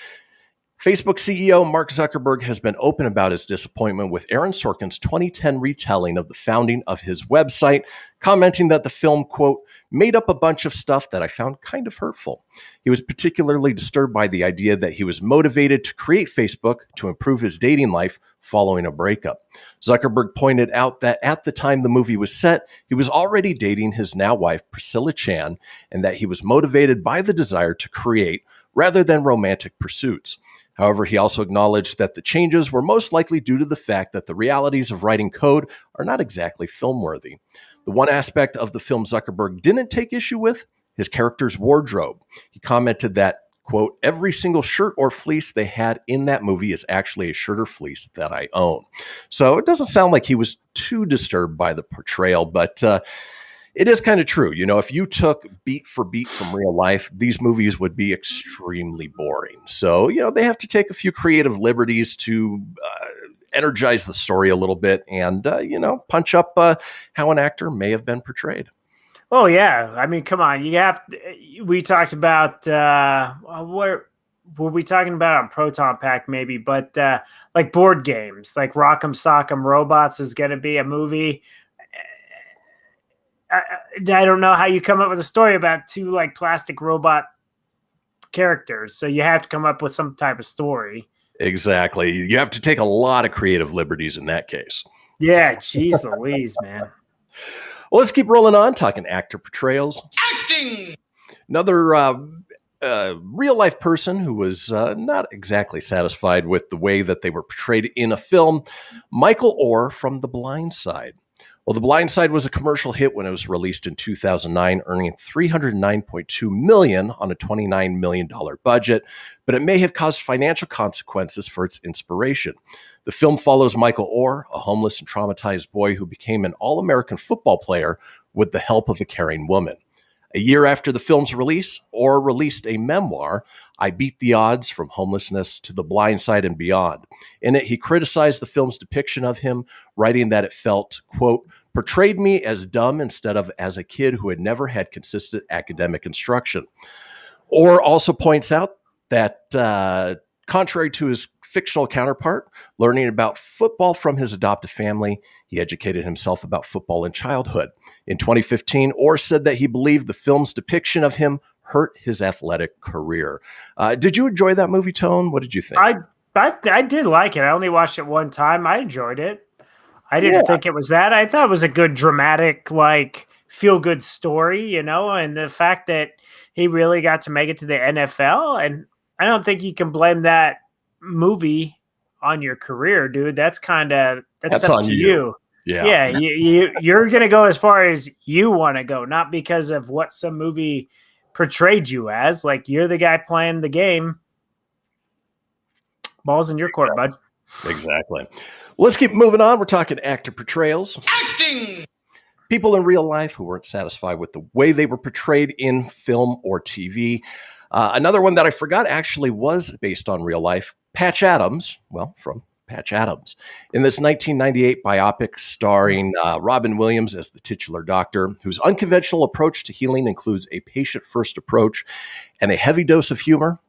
Facebook CEO Mark Zuckerberg has been open about his disappointment with Aaron Sorkin's 2010 retelling of the founding of his website, commenting that the film, quote, made up a bunch of stuff that I found kind of hurtful. He was particularly disturbed by the idea that he was motivated to create Facebook to improve his dating life following a breakup. Zuckerberg pointed out that at the time the movie was set, he was already dating his now wife, Priscilla Chan, and that he was motivated by the desire to create rather than romantic pursuits. However, he also acknowledged that the changes were most likely due to the fact that the realities of writing code are not exactly film-worthy. The one aspect of the film Zuckerberg didn't take issue with, his character's wardrobe. He commented that, quote, every single shirt or fleece they had in that movie is actually a shirt or fleece that I own. So it doesn't sound like he was too disturbed by the portrayal, but it is kind of true. You know, if you took beat for beat from real life, these movies would be extremely boring. So, they have to take a few creative liberties to energize the story a little bit and, punch up how an actor may have been portrayed. Oh, yeah. I mean, come on. We talked about, what were we talking about on Proton Pack maybe, but like board games, like Rock'em Sock'em Robots is going to be a movie. I don't know how you come up with a story about two like plastic robot characters. So you have to come up with some type of story. Exactly. You have to take a lot of creative liberties in that case. Yeah. Geez Louise, man. Well, let's keep rolling on talking actor portrayals. Acting! Another real life person who was not exactly satisfied with the way that they were portrayed in a film, Michael Oher from The Blind Side. Well, The Blind Side was a commercial hit when it was released in 2009, earning $309.2 million on a $29 million budget, but it may have caused financial consequences for its inspiration. The film follows Michael Oher, a homeless and traumatized boy who became an All-American football player with the help of a caring woman. A year after the film's release, Oher released a memoir, I Beat the Odds, From Homelessness to the Blind Side and Beyond. In it, he criticized the film's depiction of him, writing that it felt, quote, portrayed me as dumb instead of as a kid who had never had consistent academic instruction. Oher also points out that, contrary to his fictional counterpart, learning about football from his adoptive family, he educated himself about football in childhood. In 2015, Oher said that he believed the film's depiction of him hurt his athletic career. Did you enjoy that movie, Tone? What did you think? I did like it. I only watched it one time. I enjoyed it. I didn't think it was that. I thought it was a good, dramatic, like, feel-good story, and the fact that he really got to make it to the NFL, and I don't think you can blame that movie on your career, dude. That's up to you. Yeah, you're going to go as far as you want to go, not because of what some movie portrayed you as. Like, you're the guy playing the game. Ball's in your court, bud. Exactly. Well, let's keep moving on. We're talking actor portrayals. Acting! People in real life who weren't satisfied with the way they were portrayed in film or TV. Another one that I forgot actually was based on real life, Patch Adams. Well, from Patch Adams. In this 1998 biopic starring Robin Williams as the titular doctor, whose unconventional approach to healing includes a patient-first approach and a heavy dose of humor.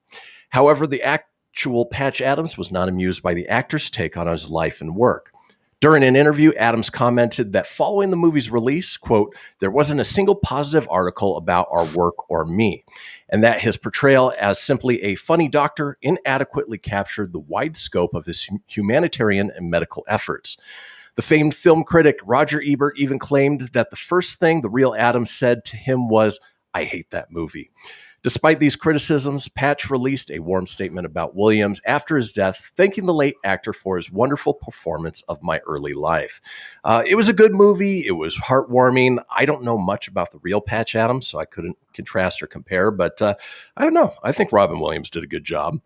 However, the actual Patch Adams was not amused by the actor's take on his life and work. During an interview, Adams commented that following the movie's release, quote, there wasn't a single positive article about our work or me, and that his portrayal as simply a funny doctor inadequately captured the wide scope of his humanitarian and medical efforts. The famed film critic Roger Ebert even claimed that the first thing the real Adams said to him was, I hate that movie. Despite these criticisms, Patch released a warm statement about Williams after his death, thanking the late actor for his wonderful performance of my early life. It was a good movie. It was heartwarming. I don't know much about the real Patch Adams, so I couldn't contrast or compare, but I don't know. I think Robin Williams did a good job.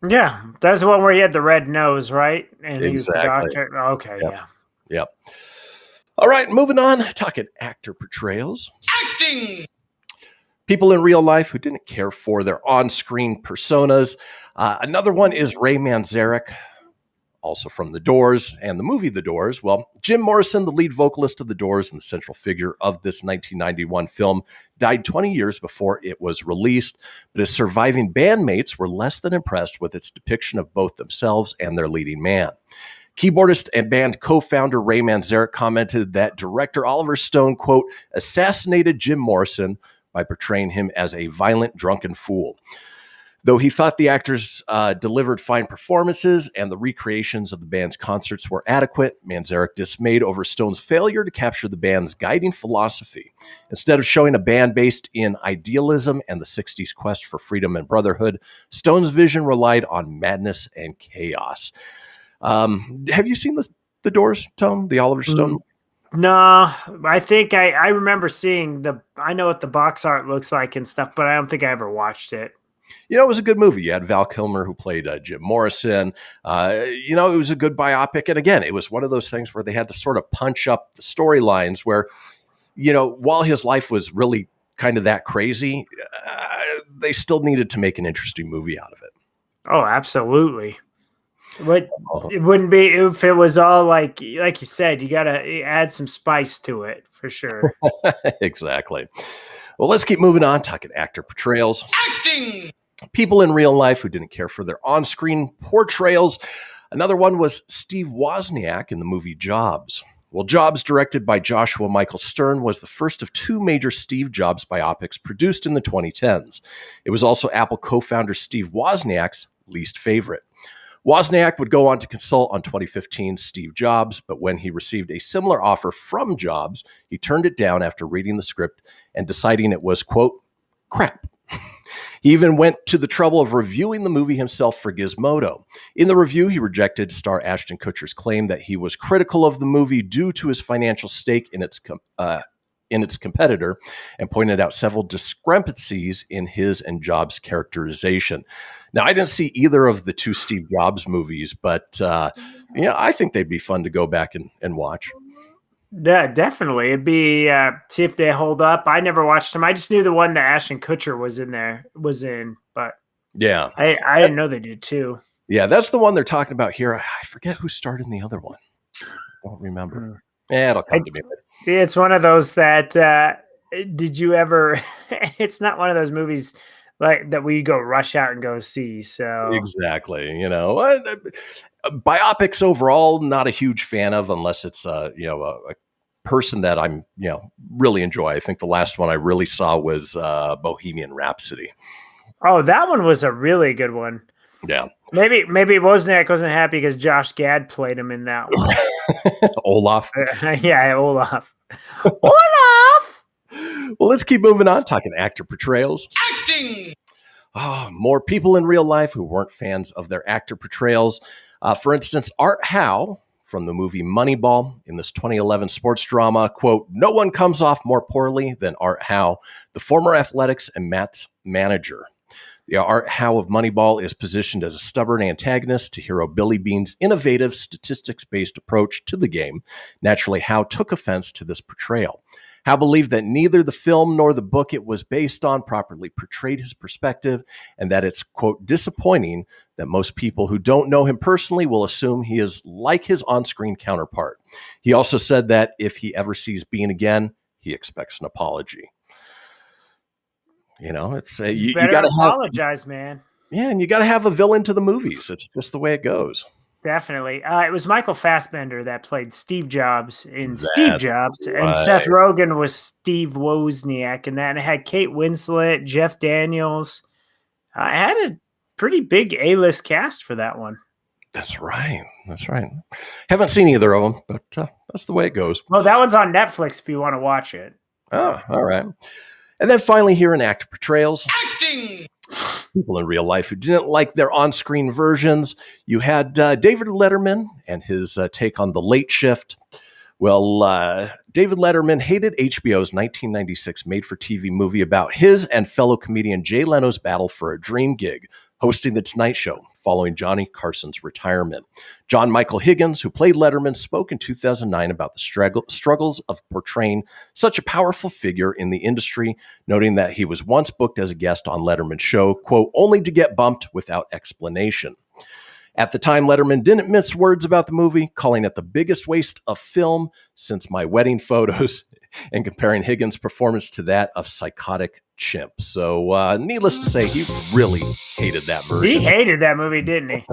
Yeah, that's the one where he had the red nose, right? And exactly. He was the doctor. Okay, Yep. All right, moving on. Talking actor portrayals. Acting! People in real life who didn't care for their on-screen personas. Another one is Ray Manzarek, also from The Doors and the movie The Doors. Well, Jim Morrison, the lead vocalist of The Doors and the central figure of this 1991 film, died 20 years before it was released, but his surviving bandmates were less than impressed with its depiction of both themselves and their leading man. Keyboardist and band co-founder Ray Manzarek commented that director Oliver Stone, quote, assassinated Jim Morrison by portraying him as a violent, drunken fool. Though he thought the actors delivered fine performances and the recreations of the band's concerts were adequate, Manzarek dismayed over Stone's failure to capture the band's guiding philosophy. Instead of showing a band based in idealism and the 60s quest for freedom and brotherhood, Stone's vision relied on madness and chaos. Have you seen the Doors, Tom? The Oliver Stone? No, I think I remember seeing I know what the box art looks like and stuff, but I don't think I ever watched it. It was a good movie. You had Val Kilmer who played Jim Morrison. It was a good biopic. And again, it was one of those things where they had to sort of punch up the storylines where, while his life was really kind of that crazy, they still needed to make an interesting movie out of it. Oh, absolutely. But it wouldn't be if it was all like you said, you got to add some spice to it for sure. Exactly. Well, let's keep moving on, talking actor portrayals. Acting! People in real life who didn't care for their on-screen portrayals. Another one was Steve Wozniak in the movie Jobs. Well, Jobs, directed by Joshua Michael Stern, was the first of two major Steve Jobs biopics produced in the 2010s. It was also Apple co-founder Steve Wozniak's least favorite. Wozniak would go on to consult on 2015's Steve Jobs, but when he received a similar offer from Jobs, he turned it down after reading the script and deciding it was, quote, crap. He even went to the trouble of reviewing the movie himself for Gizmodo. In the review, he rejected star Ashton Kutcher's claim that he was critical of the movie due to his financial stake in its competitor and pointed out several discrepancies in his and Jobs' characterization. Now, I didn't see either of the two Steve Jobs movies, but I think they'd be fun to go back and watch. Yeah, definitely. It'd be see if they hold up. I never watched them. I just knew the one that Ashton Kutcher was in, but yeah, I didn't know they did too. Yeah, that's the one they're talking about here. I forget who starred in the other one. I don't remember. It'll come to me. It's one of those that did you ever? It's not one of those movies like that we go rush out and go see. So exactly, biopics overall, not a huge fan of unless it's a person that I'm, really enjoy. I think the last one I really saw was Bohemian Rhapsody. Oh, that one was a really good one. Yeah. Maybe Wozniak wasn't happy because Josh Gad played him in that one. Olaf. Yeah, Olaf. Olaf! Well, let's keep moving on, talking actor portrayals. Acting! More people in real life who weren't fans of their actor portrayals. For instance, Art Howe from the movie Moneyball in this 2011 sports drama, quote, "No one comes off more poorly than Art Howe, the former athletics and Matt's manager." The Art Howe of Moneyball is positioned as a stubborn antagonist to hero Billy Bean's innovative statistics-based approach to the game. Naturally, Howe took offense to this portrayal. Howe believed that neither the film nor the book it was based on properly portrayed his perspective, and that it's, quote, "disappointing that most people who don't know him personally will assume he is like his on-screen counterpart." He also said that if he ever sees Bean again, he expects an apology. It's you got to apologize, man. Yeah, and you got to have a villain to the movies. It's just the way it goes. Definitely. It was Michael Fassbender that played Steve Jobs in Steve Jobs, and Seth Rogen was Steve Wozniak, and that had Kate Winslet, Jeff Daniels. I had a pretty big A-list cast for that one. That's right. Haven't seen either of them, but that's the way it goes. Well, that one's on Netflix if you want to watch it. Oh, all right. And then finally here in actor portrayals. Acting! People in real life who didn't like their on-screen versions. You had David Letterman and his take on The Late Shift. Well, David Letterman hated HBO's 1996 made-for-TV movie about his and fellow comedian Jay Leno's battle for a dream gig, hosting The Tonight Show following Johnny Carson's retirement. John Michael Higgins, who played Letterman, spoke in 2009 about the struggles of portraying such a powerful figure in the industry, noting that he was once booked as a guest on Letterman's show, quote, "only to get bumped without explanation." At the time, Letterman didn't mince words about the movie, calling it the biggest waste of film since My Wedding Photos, and comparing Higgins' performance to that of Psychotic Chimp. So needless to say, he really hated that version. He hated that movie, didn't he?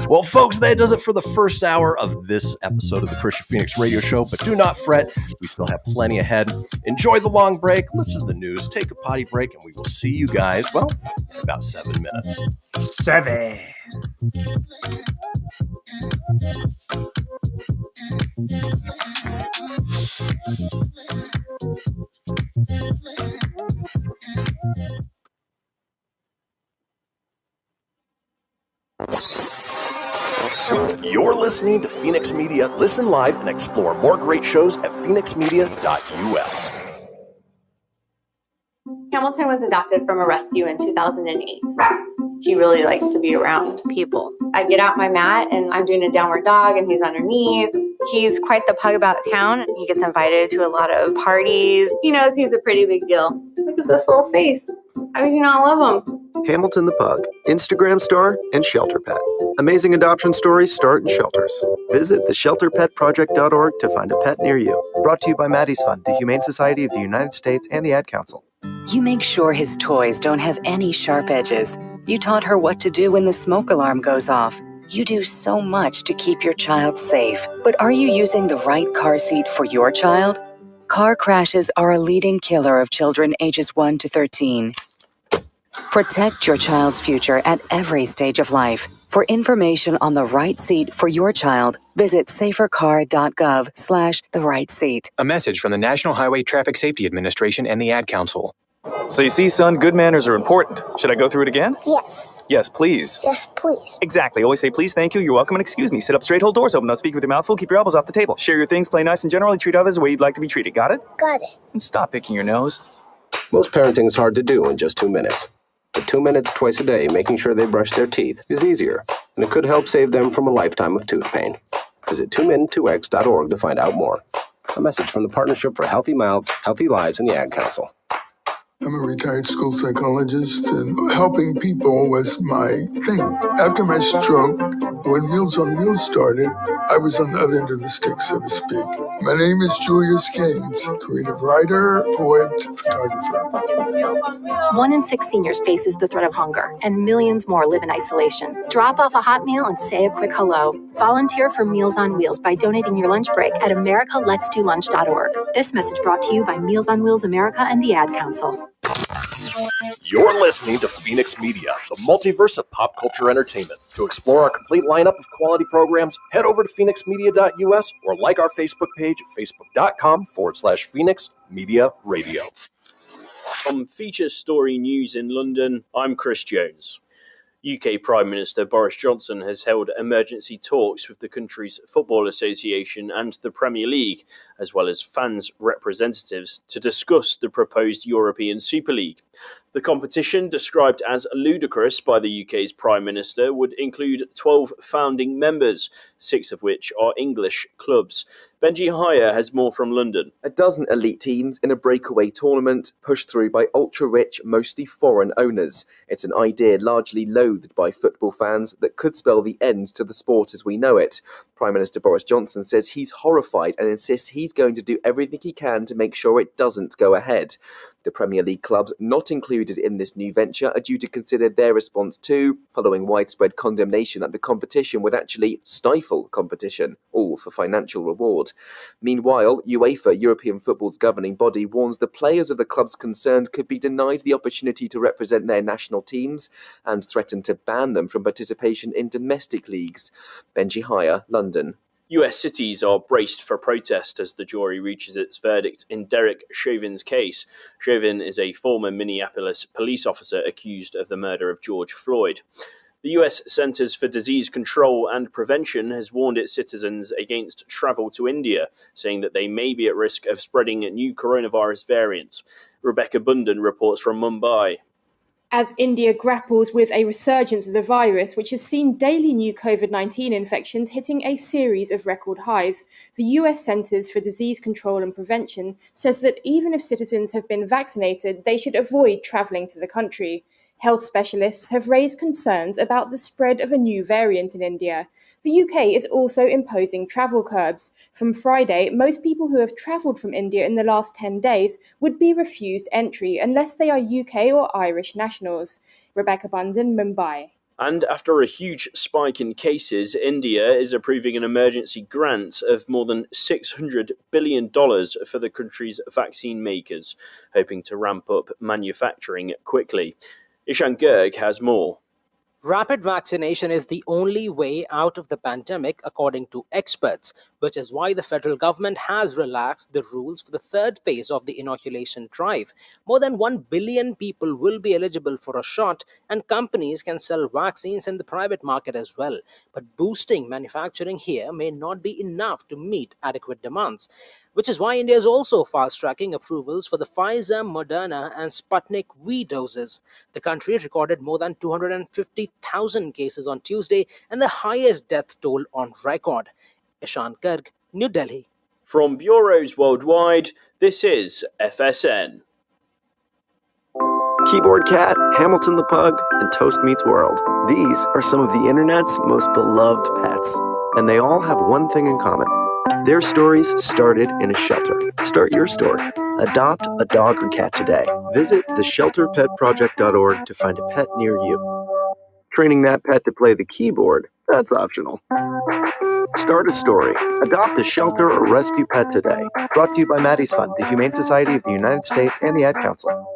Well, folks, that does it for the first hour of this episode of the Kristian Fenix Radio Show. But do not fret. We still have plenty ahead. Enjoy the long break. Listen to the news. Take a potty break. And we will see you guys, well, in about 7 minutes. 7. You're listening to Fenix Media. Listen live and explore more great shows at phoenixmedia.us. Hamilton was adopted from a rescue in 2008. He really likes to be around people. I get out my mat and I'm doing a downward dog and he's underneath. He's quite the pug about town. He gets invited to a lot of parties. He knows he's a pretty big deal. Look at this little face. How could you not love him? Hamilton the Pug, Instagram star, and Shelter Pet. Amazing adoption stories start in shelters. Visit theshelterpetproject.org to find a pet near you. Brought to you by Maddie's Fund, the Humane Society of the United States, and the Ad Council. You make sure his toys don't have any sharp edges. You taught her what to do when the smoke alarm goes off. You do so much to keep your child safe. But are you using the right car seat for your child? Car crashes are a leading killer of children ages 1 to 13. Protect your child's future at every stage of life. For information on the right seat for your child, visit safercar.gov/the-right-seat. A message from the National Highway Traffic Safety Administration and the Ad Council. So you see, son, good manners are important. Should I go through it again? Yes. Yes, please. Yes, please. Exactly. Always say please, thank you, you're welcome, and excuse me. Sit up straight, hold doors open, don't speak with your mouth full, keep your elbows off the table. Share your things, play nice, and generally treat others the way you'd like to be treated. Got it? Got it. And stop picking your nose. Most parenting is hard to do in just 2 minutes. But 2 minutes twice a day making sure they brush their teeth is easier, and it could help save them from a lifetime of tooth pain. Visit 2min2x.org to find out more. A message from the Partnership for Healthy Mouths, Healthy Lives, and the Ad Council. I'm a retired school psychologist, and helping people was my thing. After my stroke, when Meals on Wheels started, I was on the other end of the stick, so to speak. My name is Julius Gaines, creative writer, poet, photographer. 1 in 6 seniors faces the threat of hunger, and millions more live in isolation. Drop off a hot meal and say a quick hello. Volunteer for Meals on Wheels by donating your lunch break at americaletsdolunch.org. This message brought to you by Meals on Wheels America and the Ad Council. You're listening to Fenix Media, the multiverse of pop culture entertainment. To explore our complete lineup of quality programs, head over to phoenixmedia.us or like our Facebook page at facebook.com/Fenix Media Radio. From Feature Story News in London, I'm Chris Jones. UK Prime Minister Boris Johnson has held emergency talks with the country's Football Association and the Premier League, as well as fans' representatives, to discuss the proposed European Super League. The competition, described as ludicrous by the UK's Prime Minister, would include 12 founding members, 6 of which are English clubs. Benji Hire has more from London. A dozen elite teams in a breakaway tournament pushed through by ultra-rich, mostly foreign owners. It's an idea largely loathed by football fans that could spell the end to the sport as we know it. Prime Minister Boris Johnson says he's horrified and insists he's going to do everything he can to make sure it doesn't go ahead. The Premier League clubs not included in this new venture are due to consider their response too, following widespread condemnation that the competition would actually stifle competition, all for financial reward. Meanwhile, UEFA, European football's governing body, warns the players of the clubs concerned could be denied the opportunity to represent their national teams and threaten to ban them from participation in domestic leagues. Benji Hire, London. US cities are braced for protest as the jury reaches its verdict in Derek Chauvin's case. Chauvin is a former Minneapolis police officer accused of the murder of George Floyd. The US Centers for Disease Control and Prevention has warned its citizens against travel to India, saying that they may be at risk of spreading new coronavirus variants. Rebecca Bunden reports from Mumbai. As India grapples with a resurgence of the virus, which has seen daily new COVID-19 infections hitting a series of record highs, the US Centers for Disease Control and Prevention says that even if citizens have been vaccinated, they should avoid travelling to the country. Health specialists have raised concerns about the spread of a new variant in India. The UK is also imposing travel curbs. From Friday, most people who have travelled from India in the last 10 days would be refused entry unless they are UK or Irish nationals. Rebecca Bunden, Mumbai. And after a huge spike in cases, India is approving an emergency grant of more than $600 billion for the country's vaccine makers, hoping to ramp up manufacturing quickly. Ishan Gerg has more. Rapid vaccination is the only way out of the pandemic, according to experts, which is why the federal government has relaxed the rules for the third phase of the inoculation drive. More than 1 billion people will be eligible for a shot, and companies can sell vaccines in the private market as well. But boosting manufacturing here may not be enough to meet adequate demands, which is why India is also fast-tracking approvals for the Pfizer, Moderna and Sputnik V doses. The country recorded more than 250,000 cases on Tuesday and the highest death toll on record. Ishan Garg, New Delhi. From bureaus worldwide, this is FSN. Keyboard Cat, Hamilton the Pug, and Toast Meets World. These are some of the internet's most beloved pets, and they all have one thing in common. Their stories started in a shelter. Start your story. Adopt a dog or cat today. Visit theshelterpetproject.org to find a pet near you. Training that pet to play the keyboard, that's optional. Start a story. Adopt a shelter or rescue pet today. Brought to you by Maddie's Fund, the Humane Society of the United States, and the Ad Council.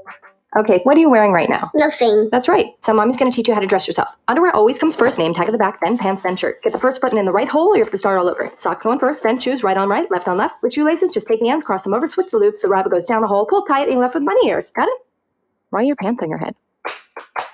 Okay, what are you wearing right now? Nothing. That's right. So mommy's going to teach you how to dress yourself. Underwear always comes first, name tag at the back, then pants, then shirt. Get the first button in the right hole or you have to start all over. Socks on first, then shoes right on right, left on left. With shoelaces, just take the end, cross them over, switch the loops, the rabbit goes down the hole, pull tight, and you're left with bunny ears. Got it? Why are your pants on your head?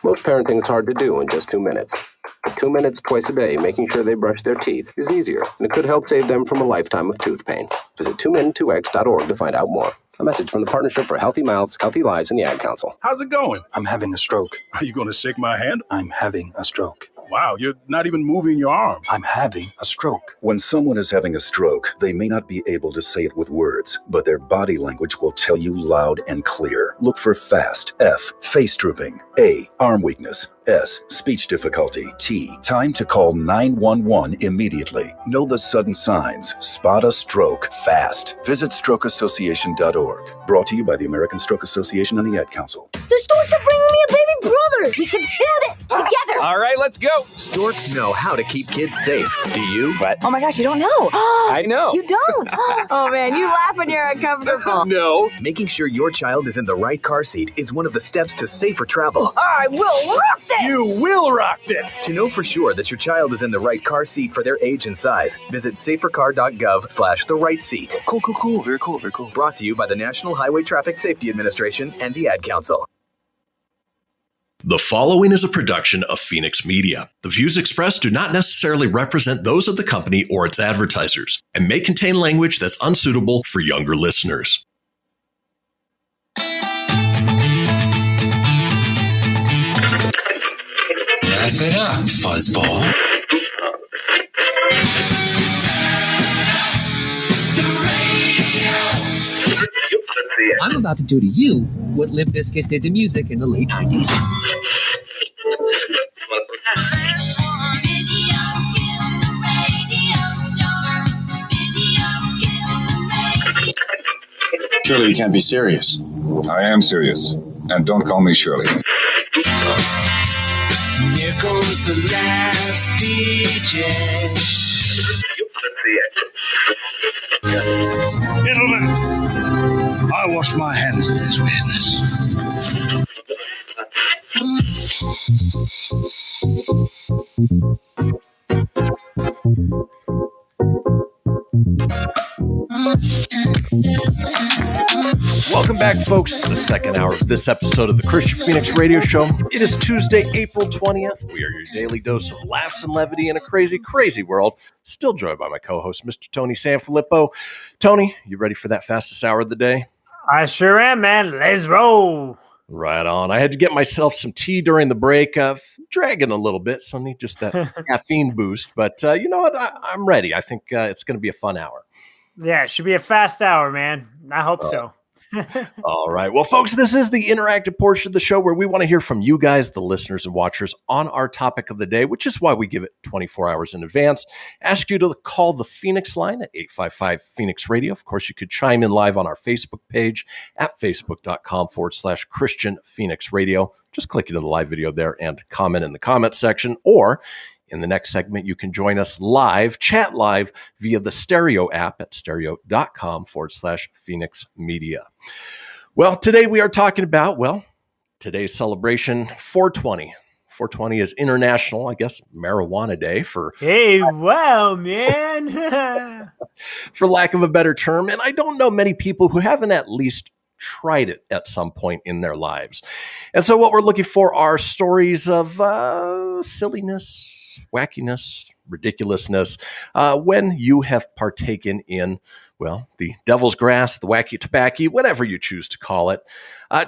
Most parenting is hard to do in just 2 minutes. But 2 minutes twice a day making sure they brush their teeth is easier, and it could help save them from a lifetime of tooth pain. Visit 2min2x.org to find out more. A message from the Partnership for Healthy Mouths, Healthy Lives, and the Ad Council. How's it going? I'm having a stroke. Are you going to shake my hand? I'm having a stroke. Wow, you're not even moving your arm. I'm having a stroke. When someone is having a stroke, they may not be able to say it with words, but their body language will tell you loud and clear. Look for FAST. F, face drooping. A, arm weakness. S, speech difficulty. T, time to call 911 immediately. Know the sudden signs. Spot a stroke fast. Visit strokeassociation.org. Brought to you by the American Stroke Association and the Ad Council. The storks are bringing me a baby brother. We can do this together. All right, let's go. Storks know how to keep kids safe. Do you? But Oh my gosh, you don't know. I know. You don't. Oh man, you laugh when you're uncomfortable. No. Making sure your child is in the right car seat is one of the steps to safer travel. I will rock this. You will rock this! To know for sure that your child is in the right car seat for their age and size, visit safercar.gov/the right seat. Cool. Very cool. Brought to you by the National Highway Traffic Safety Administration and the Ad Council. The following is a production of Fenix Media. The views expressed do not necessarily represent those of the company or its advertisers and may contain language that's unsuitable for younger listeners. Laugh it up, fuzzball. I'm about to do to you what Limp Bizkit did to music in the late 90s. Surely you can't be serious. I am serious. And don't call me Shirley. Here goes the last DJ. Gentlemen, I wash my hands of this weirdness. Welcome back, folks, to the second hour of this episode of the Kristian Fenix Radio Show. It is Tuesday, April 20th. We are your daily dose of laughs and levity in a crazy, crazy world. Still joined by my co-host, Mr. Tony Sanfilippo. Tony, you ready for that fastest hour of the day? I sure am, man. Let's roll. Right on. I had to get myself some tea during the break. Dragging a little bit, so I need just that caffeine boost. But you know what? I'm ready. I think it's going to be a fun hour. Yeah, it should be a fast hour, man. I hope so. All right. Well, folks, this is the interactive portion of the show where we want to hear from you guys, the listeners and watchers, on our topic of the day, which is why we give it 24 hours in advance. Ask you to call the Fenix Line at 855-FENIX-RADIO. Of course, you could chime in live on our Facebook page at facebook.com/Kristian Fenix Radio. Just click into the live video there and comment in the comment section, or in the next segment, you can join us live, chat live via the Stereo app at stereo.com/Fenix Media. Well, today we are talking about, today's celebration, 420. 420 is International, I guess, Marijuana Day Hey, wow, man. for lack of a better term. And I don't know many people who haven't at least tried it at some point in their lives. And so what we're looking for are stories of silliness, wackiness, ridiculousness, when you have partaken in, the devil's grass, the wacky tobaccy, whatever you choose to call it.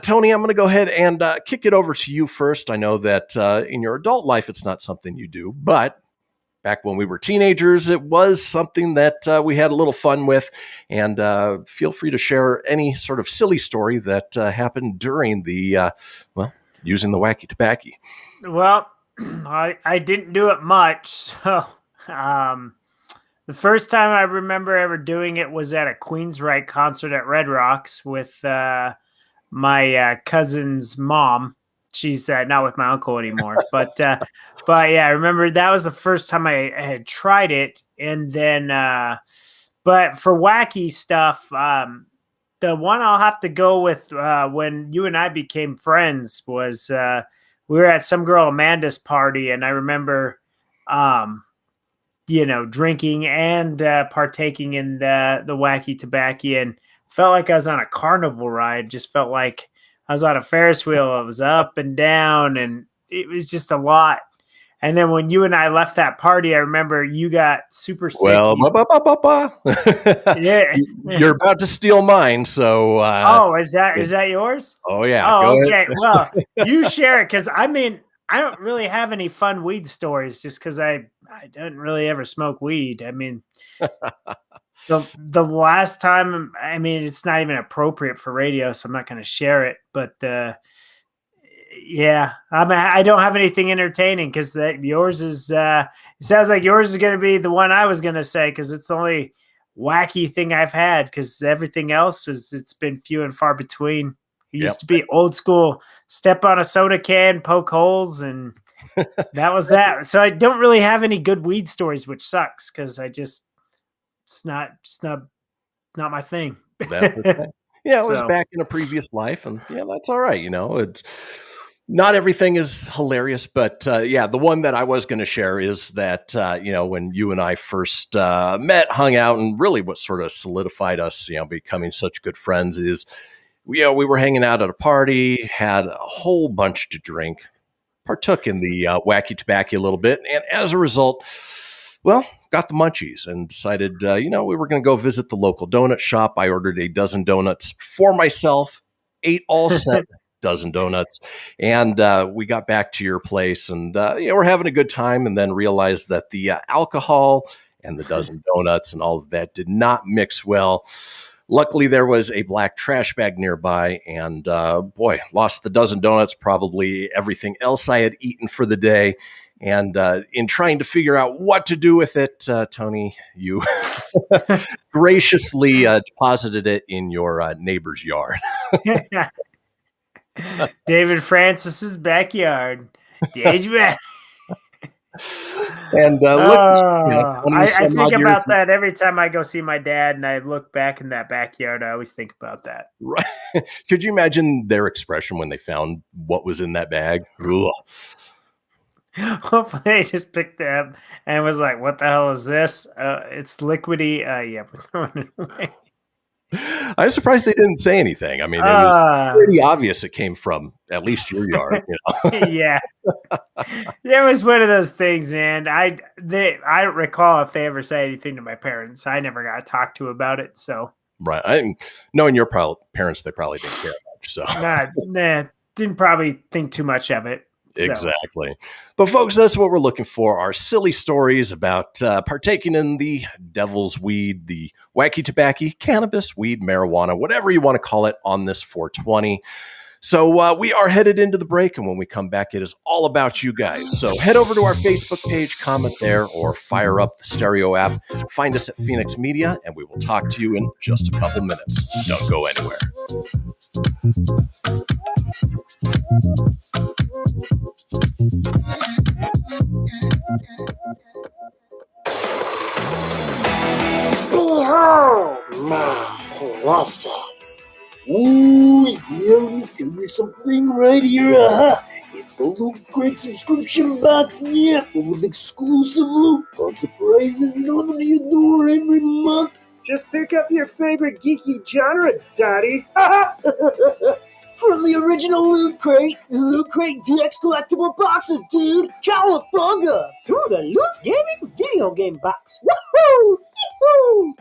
Tony, I'm going to go ahead and kick it over to you first. I know that in your adult life, it's not something you do, but back when we were teenagers, it was something that we had a little fun with. And feel free to share any sort of silly story that happened during the, using the wacky tobaccy. Well, I didn't do it much. So the first time I remember ever doing it was at a Queensryche concert at Red Rocks with my cousin's mom. She's not with my uncle anymore, but yeah, I remember that was the first time I had tried it. And then, but for wacky stuff, the one I'll have to go with when you and I became friends was we were at some girl Amanda's party, and I remember, drinking and partaking in the wacky tobaccy, and felt like I was on a carnival ride. Just felt like I was on a Ferris wheel. I was up and down, and it was just a lot. And then when you and I left that party, I remember you got super sick. Well, yeah, you're about to steal mine. So, is that yours? Oh yeah. Oh, Go okay. ahead. Well, you share it, because I mean, I don't really have any fun weed stories just because I don't really ever smoke weed. I mean, the last time, I mean, it's not even appropriate for radio, so I'm not going to share it. But yeah, I don't have anything entertaining because yours is. It sounds like yours is going to be the one I was going to say because it's the only wacky thing I've had. Because everything else it's been few and far between. It used to be old school. Step on a soda can, poke holes, and that was that. So I don't really have any good weed stories, which sucks because it's not my thing. That's okay. Yeah, it was back in a previous life, and yeah, that's all right. It's not everything is hilarious, but yeah, the one that I was going to share is that when you and I first met, hung out, and really what sort of solidified us, becoming such good friends is, we were hanging out at a party, had a whole bunch to drink, partook in the Wacky Tobaccy a little bit, and as a result, got the munchies and decided, we were going to go visit the local donut shop. I ordered a dozen donuts for myself, ate all 7 dozen donuts, and we got back to your place, and we're having a good time, and then realized that the alcohol and the dozen donuts and all of that did not mix well. Luckily, there was a black trash bag nearby, and lost the dozen donuts, probably everything else I had eaten for the day. And in trying to figure out what to do with it, Tony, you graciously deposited it in your neighbor's yard. David Francis's backyard. And I think about that every time I go see my dad, and I look back in that backyard. I always think about that. Right? Could you imagine their expression when they found what was in that bag? Ugh. Hopefully, they just picked it up and was like, "What the hell is this? It's liquidy." Yeah, we're throwing it away. I was surprised they didn't say anything. I mean, it was pretty obvious it came from at least your yard. Yeah, it was one of those things, man. I don't recall if they ever said anything to my parents. I never got talked to about it. So right, knowing your parents, they probably didn't care much. So didn't probably think too much of it. Exactly. But folks, that's what we're looking for, are silly stories about partaking in the devil's weed, the wacky tobacco, cannabis, weed, marijuana, whatever you want to call it on this 420. So we are headed into the break, and when we come back, it is all about you guys. So head over to our Facebook page, comment there, or fire up the Stereo app. Find us at Fenix Media, and we will talk to you in just a couple minutes. Don't go anywhere. Behold my process. Ooh, yeah, let me tell you something right here. It's the Loot Crate subscription box, yeah, full of exclusive loot, fun surprises delivered to your door every month. Just pick up your favorite geeky genre, Daddy. From the original Loot Crate, the Loot Crate DX collectible boxes, dude! Cowabunga! To the Loot Gaming video game box. Woohoo! Yee-hoo!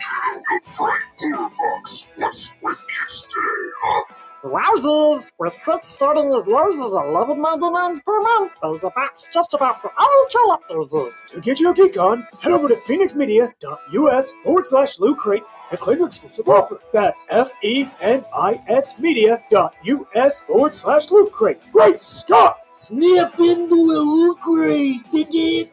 Wowzers! With crits starting as low as $11.99 per month, there's a box just about for all collectors. To get your geek on, head over to phoenixmedia.us/Loot Crate and claim your exclusive offer. That's FENIX media.us/Loot Crate. Great Scott! Snap into a Loot Crate, dig it?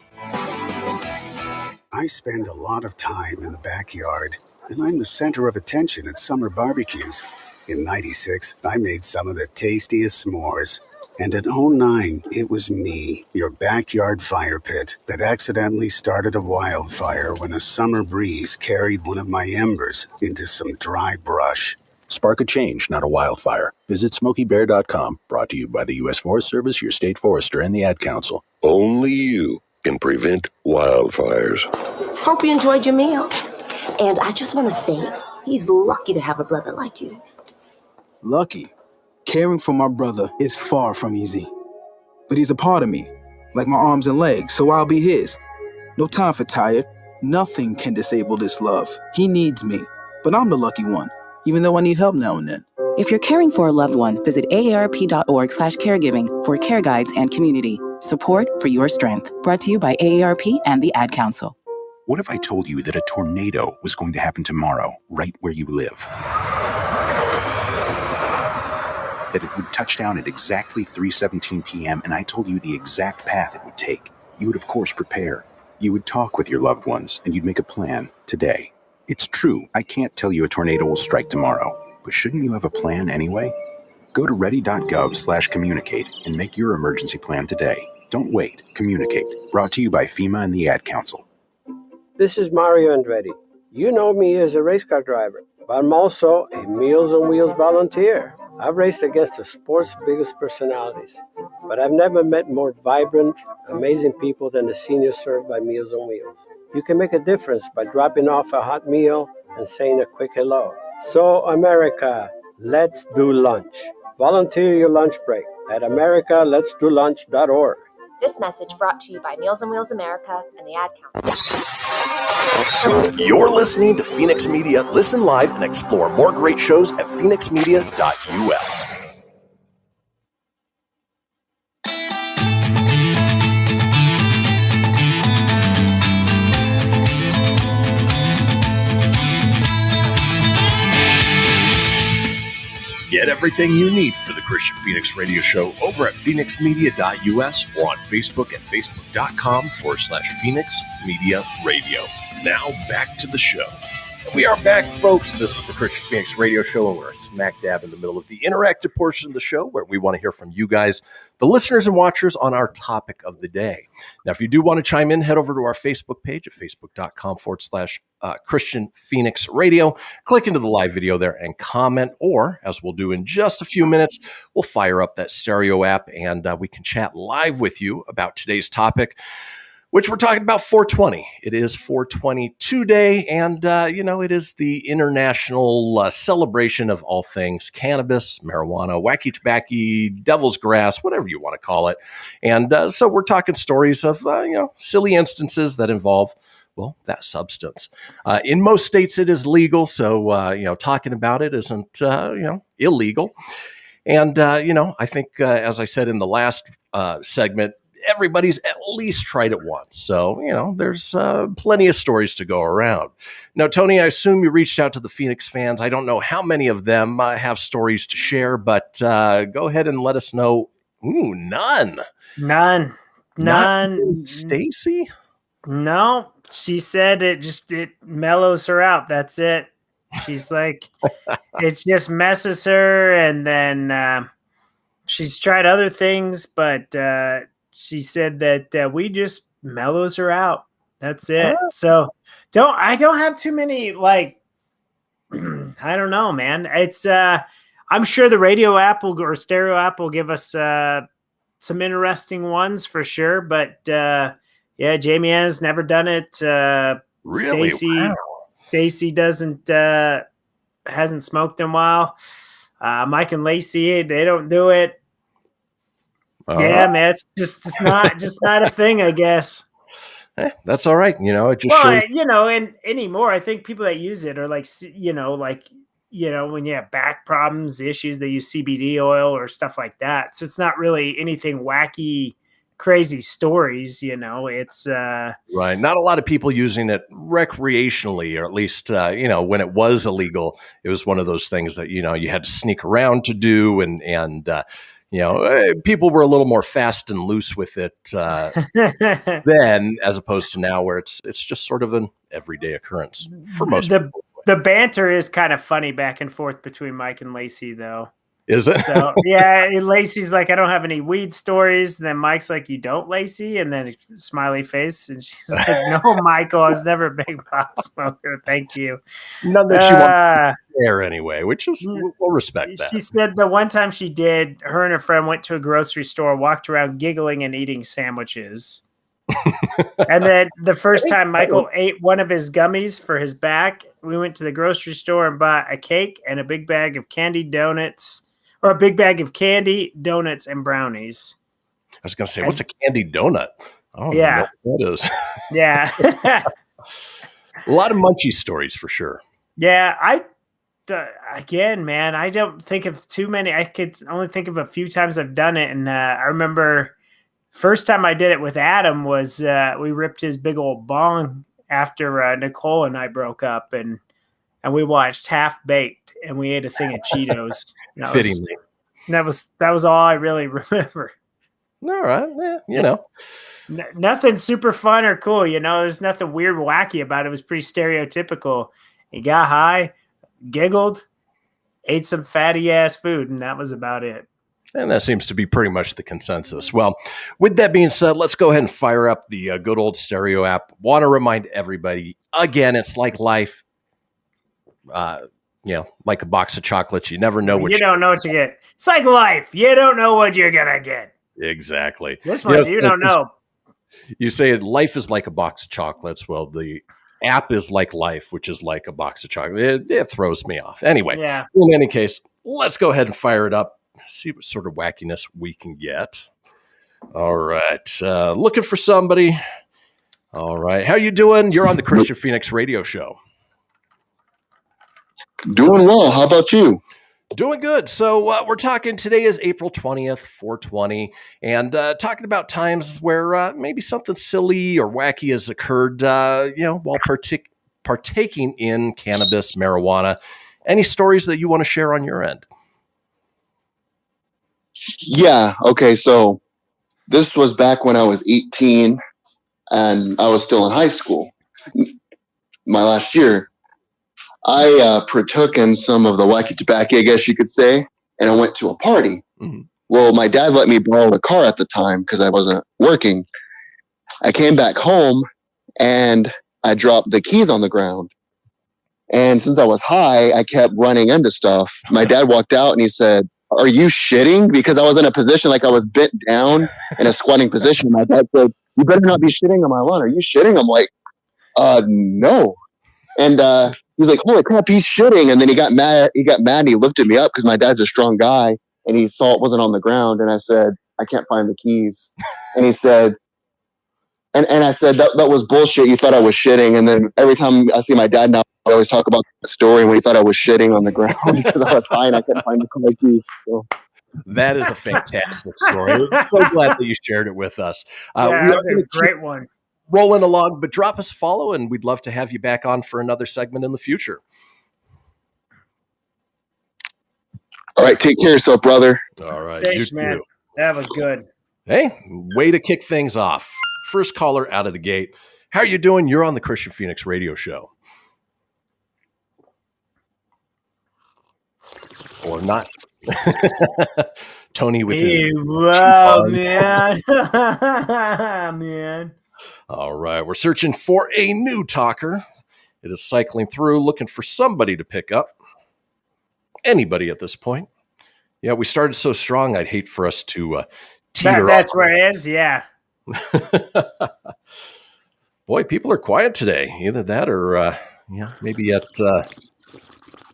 I spend a lot of time in the backyard, and I'm the center of attention at summer barbecues. In '96, I made some of the tastiest s'mores. And in '09, it was me, your backyard fire pit, that accidentally started a wildfire when a summer breeze carried one of my embers into some dry brush. Spark a change, not a wildfire. Visit SmokeyBear.com, brought to you by the U.S. Forest Service, your state forester, and the Ad Council. Only you can prevent wildfires. Hope you enjoyed your meal. And I just want to say, he's lucky to have a brother like you. Lucky? Caring for my brother is far from easy. But he's a part of me, like my arms and legs, so I'll be his. No time for tired. Nothing can disable this love. He needs me, but I'm the lucky one, even though I need help now and then. If you're caring for a loved one, visit aarp.org/caregiving for care guides and community. Support for your strength. Brought to you by AARP and the Ad Council. What if I told you that a tornado was going to happen tomorrow, right where you live? That it would touch down at exactly 3:17 p.m., and I told you the exact path it would take. You would, of course, prepare. You would talk with your loved ones, and you'd make a plan today. It's true, I can't tell you a tornado will strike tomorrow, but shouldn't you have a plan anyway? Go to ready.gov/communicate and make your emergency plan today. Don't wait. Communicate. Brought to you by FEMA and the Ad Council. This is Mario Andretti. You know me as a race car driver, but I'm also a Meals on Wheels volunteer. I've raced against the sport's biggest personalities, but I've never met more vibrant, amazing people than the seniors served by Meals on Wheels. You can make a difference by dropping off a hot meal and saying a quick hello. So, America, let's do lunch. Volunteer your lunch break at americaletsdolunch.org. This message brought to you by Meals on Wheels America and the Ad Council. You're listening to Fenix Media. Listen live and explore more great shows at phoenixmedia.us. Get everything you need for the Kristian Fenix radio show over at phoenixmedia.us or on Facebook at facebook.com/Fenix Media Radio. Now back to the show. We are back, folks. This is the Kristian Fenix radio show, and we're smack dab in the middle of the interactive portion of the show where we want to hear from you guys, the listeners and watchers, on our topic of the day. Now, if you do want to chime in, head over to our Facebook page at facebook.com/Kristian Fenix Radio. Click into the live video there and comment, or as we'll do in just a few minutes, we'll fire up that stereo app and we can chat live with you about today's topic, which we're talking about 420. It is 420 today, and, it is the international celebration of all things cannabis, marijuana, wacky tobacco, devil's grass, whatever you want to call it. And so we're talking stories of, silly instances that involve, well, that substance. In most states, it is legal, so, talking about it isn't, illegal. And, I think, as I said in the last segment, everybody's at least tried it once. So, there's plenty of stories to go around. Now, Tony, I assume you reached out to the Fenix fans. I don't know how many of them have stories to share, but go ahead and let us know. Ooh, none. None. Stacy? No, she said it mellows her out. That's it. She's like, it just messes her. And then she's tried other things, but she said that we just mellows her out. That's it. So I don't have too many, I don't know, man. It's I'm sure the radio app or stereo app will give us some interesting ones for sure. But Jamie Ann's never done it. Really? Stacy hasn't smoked in a while. Mike and Lacey, they don't do it. Yeah, man, it's not a thing, I guess. That's all right. It just shows. And anymore, I think people that use it are when you have back problems, issues, they use CBD oil or stuff like that. So it's not really anything wacky, crazy stories. It's right. Not a lot of people using it recreationally, or at least when it was illegal, it was one of those things that you had to sneak around to do, and people were a little more fast and loose with it then, as opposed to now, where it's just sort of an everyday occurrence for most people. The banter is kind of funny back and forth between Mike and Lacey, though. Is it? So, yeah, Lacey's like, I don't have any weed stories. And then Mike's like, you don't, Lacey? And then smiley face. And she's like, no, Michael, I was never a big pot smoker. Thank you. None that she wants to share anyway, which is, we'll respect that. She said the one time she did, her and her friend went to a grocery store, walked around giggling and eating sandwiches. And then the first time Michael ate one of his gummies for his back, we went to the grocery store and bought a cake and a big bag of candy donuts. Or a big bag of candy, donuts, and brownies. I was going to say, what's a candy donut? I don't know what that is. Yeah. A lot of munchy stories for sure. Yeah. Again, man, I don't think of too many. I could only think of a few times I've done it. And I remember First time I did it with Adam was we ripped his big old bong after Nicole and I broke up, and we watched Half Baked, and we ate a thing of Cheetos. Fittingly. That was all I really remember. All right, you know. Nothing super fun or cool, you know. There's nothing weird, wacky about it. It was pretty stereotypical. He got high, giggled, ate some fatty ass food, and that was about it. And that seems to be pretty much the consensus. Well, with that being said, let's go ahead and fire up the good old stereo app. Want to remind everybody, again, it's like life. Like a box of chocolates. You never know what you don't know what you get. It's like life. You don't know what you're going to get. Exactly. This one, you don't know. You say life is like a box of chocolates. Well, the app is like life, which is like a box of chocolate. It throws me off. Anyway, in any case, let's go ahead and fire it up. See what sort of wackiness we can get. All right. Looking for somebody. All right. How you doing? You're on the Kristian Fenix radio show. Doing well. How about you? Doing good. So we're talking, today is April 20th, 420, and talking about times where maybe something silly or wacky has occurred, while partaking in cannabis, marijuana. Any stories that you want to share on your end? Yeah. Okay. So this was back when I was 18 and I was still in high school. My last year, I partook in some of the Wacky tobacco, I guess you could say, and I went to a party. Mm-hmm. Well, my dad let me borrow the car at the time because I wasn't working. I came back home and I dropped the keys on the ground. And since I was high, I kept running into stuff. My dad walked out and he said, "Are you shitting?" Because I was in a position like I was bent down in a squatting position. My dad said, "You better not be shitting on my lawn. Are you shitting?" I'm like, no. And he's like, "Holy crap, he's shitting." And then he got mad. And he lifted me up because my dad's a strong guy. And he saw it wasn't on the ground. And I said, "I can't find the keys." And he said, and I said, that was bullshit. You thought I was shitting. And then every time I see my dad now, I always talk about the story when he thought I was shitting on the ground because I was high and I couldn't find the car keys. So. That is a fantastic story. I'm so glad that you shared it with us. That's a great one. Rolling along, but drop us a follow, and we'd love to have you back on for another segment in the future. All right, take care of yourself, brother. All right. Thanks, man. That was good. Hey, way to kick things off. First caller out of the gate. How are you doing? You're on the Kristian Fenix radio show. Or not. Tony with his... Wow, man. Man. All right. We're searching for a new talker. It is cycling through, looking for somebody to pick up. Anybody at this point. Yeah, we started so strong, I'd hate for us to teeter That's off. where it is, yeah. Boy, people are quiet today. Either that or maybe at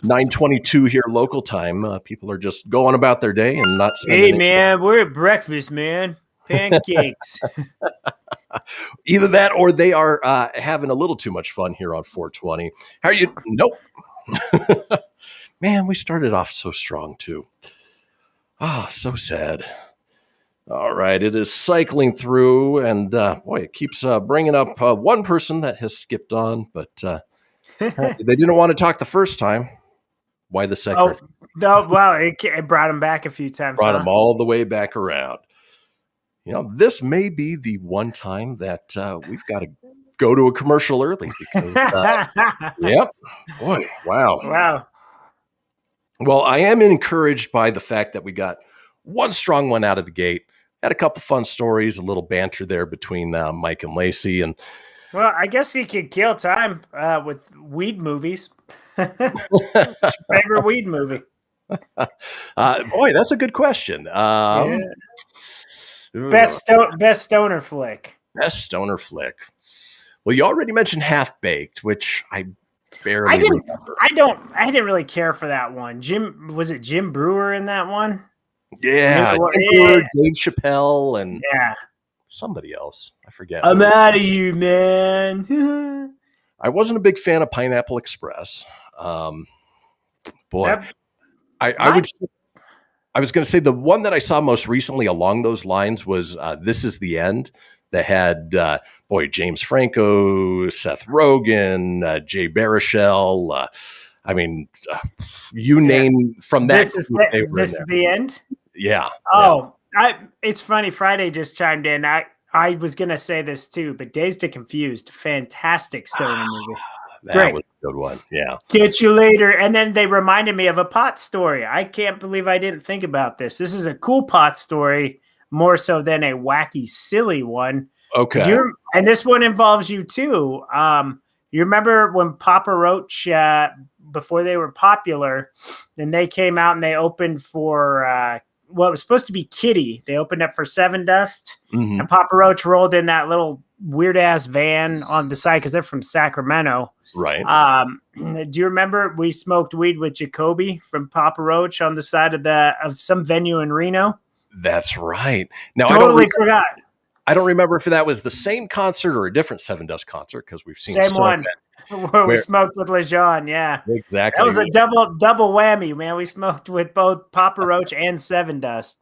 9:22 here local time, people are just going about their day and not spending. Hey, man, we're at breakfast, man. Pancakes. Either that or they are having a little too much fun here on 420. How are you? Nope. Man, we started off so strong too. So sad. All right, it is cycling through, and boy, it keeps bringing up one person that has skipped on, but they didn't want to talk the first time. Why the second? Oh, no, well, it brought him back a few times. Brought him all the way back around. You know, this may be the one time that we've got to go to a commercial early because, yep, boy, wow. Wow. Well, I am encouraged by the fact that we got one strong one out of the gate. Had a couple fun stories, a little banter there between Mike and Lacey. And well, I guess he could kill time with weed movies. Favorite weed movie? Boy, that's a good question. Best stoner flick. Best stoner flick. Well, you already mentioned Half Baked, which I barely remember. I didn't really care for that one. Was it Jim Brewer in that one? Yeah, Dave Chappelle and somebody else. I forget. I'm out of you, man. I wasn't a big fan of Pineapple Express. Boy, I I was going to say the one that I saw most recently along those lines was This Is the End. That had, James Franco, Seth Rogen, Jay Baruchel. You name from that. This is the end. Yeah. Oh, it's funny. Friday just chimed in. I was going to say this too, but Dazed and Confused, fantastic stoner movie. That was a good one. Yeah. Get you later. And then they reminded me of a pot story. I can't believe I didn't think about this. This is a cool pot story, more so than a wacky, silly one. Okay. And this one involves you too. You remember when Papa Roach, before they were popular, then they came out and they opened for, it was supposed to be Kitty. They opened up for Seven Dust. Mm-hmm. And Papa Roach rolled in that little weird-ass van on the side because they're from Sacramento. Right. Do you remember we smoked weed with Jacoby from Papa Roach on the side of some venue in Reno? That's right. Now totally forgot. I don't remember if that was the same concert or a different Seven Dust concert because we've seen same one where we smoked with LeJean. Yeah, exactly. That was a double whammy, man. We smoked with both Papa Roach and Seven Dust.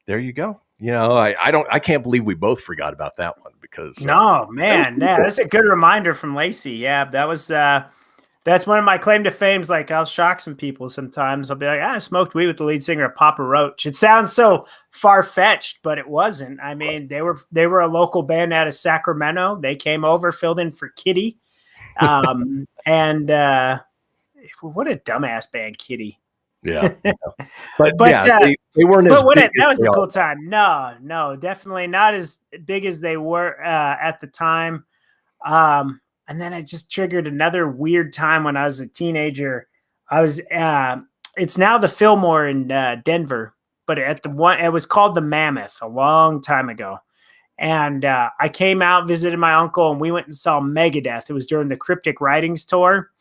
There you go. I can't believe we both forgot about that one because no, man, that's a good reminder from Lacey. Yeah, that was that's one of my claim to fames. Like, I'll shock some people sometimes. I'll be like, I smoked weed with the lead singer of Papa Roach. It sounds so far-fetched, but it wasn't. I mean, they were a local band out of Sacramento. They came over, filled in for Kitty. And what a dumbass band, Kitty. Yeah. But they weren't as big. That was a cool time. No, definitely not as big as they were at the time. And then it just triggered another weird time when I was a teenager. I was, it's now the Fillmore in Denver, but it was called the Mammoth a long time ago. And I came out, visited my uncle, and we went and saw Megadeth. It was during the Cryptic Writings tour.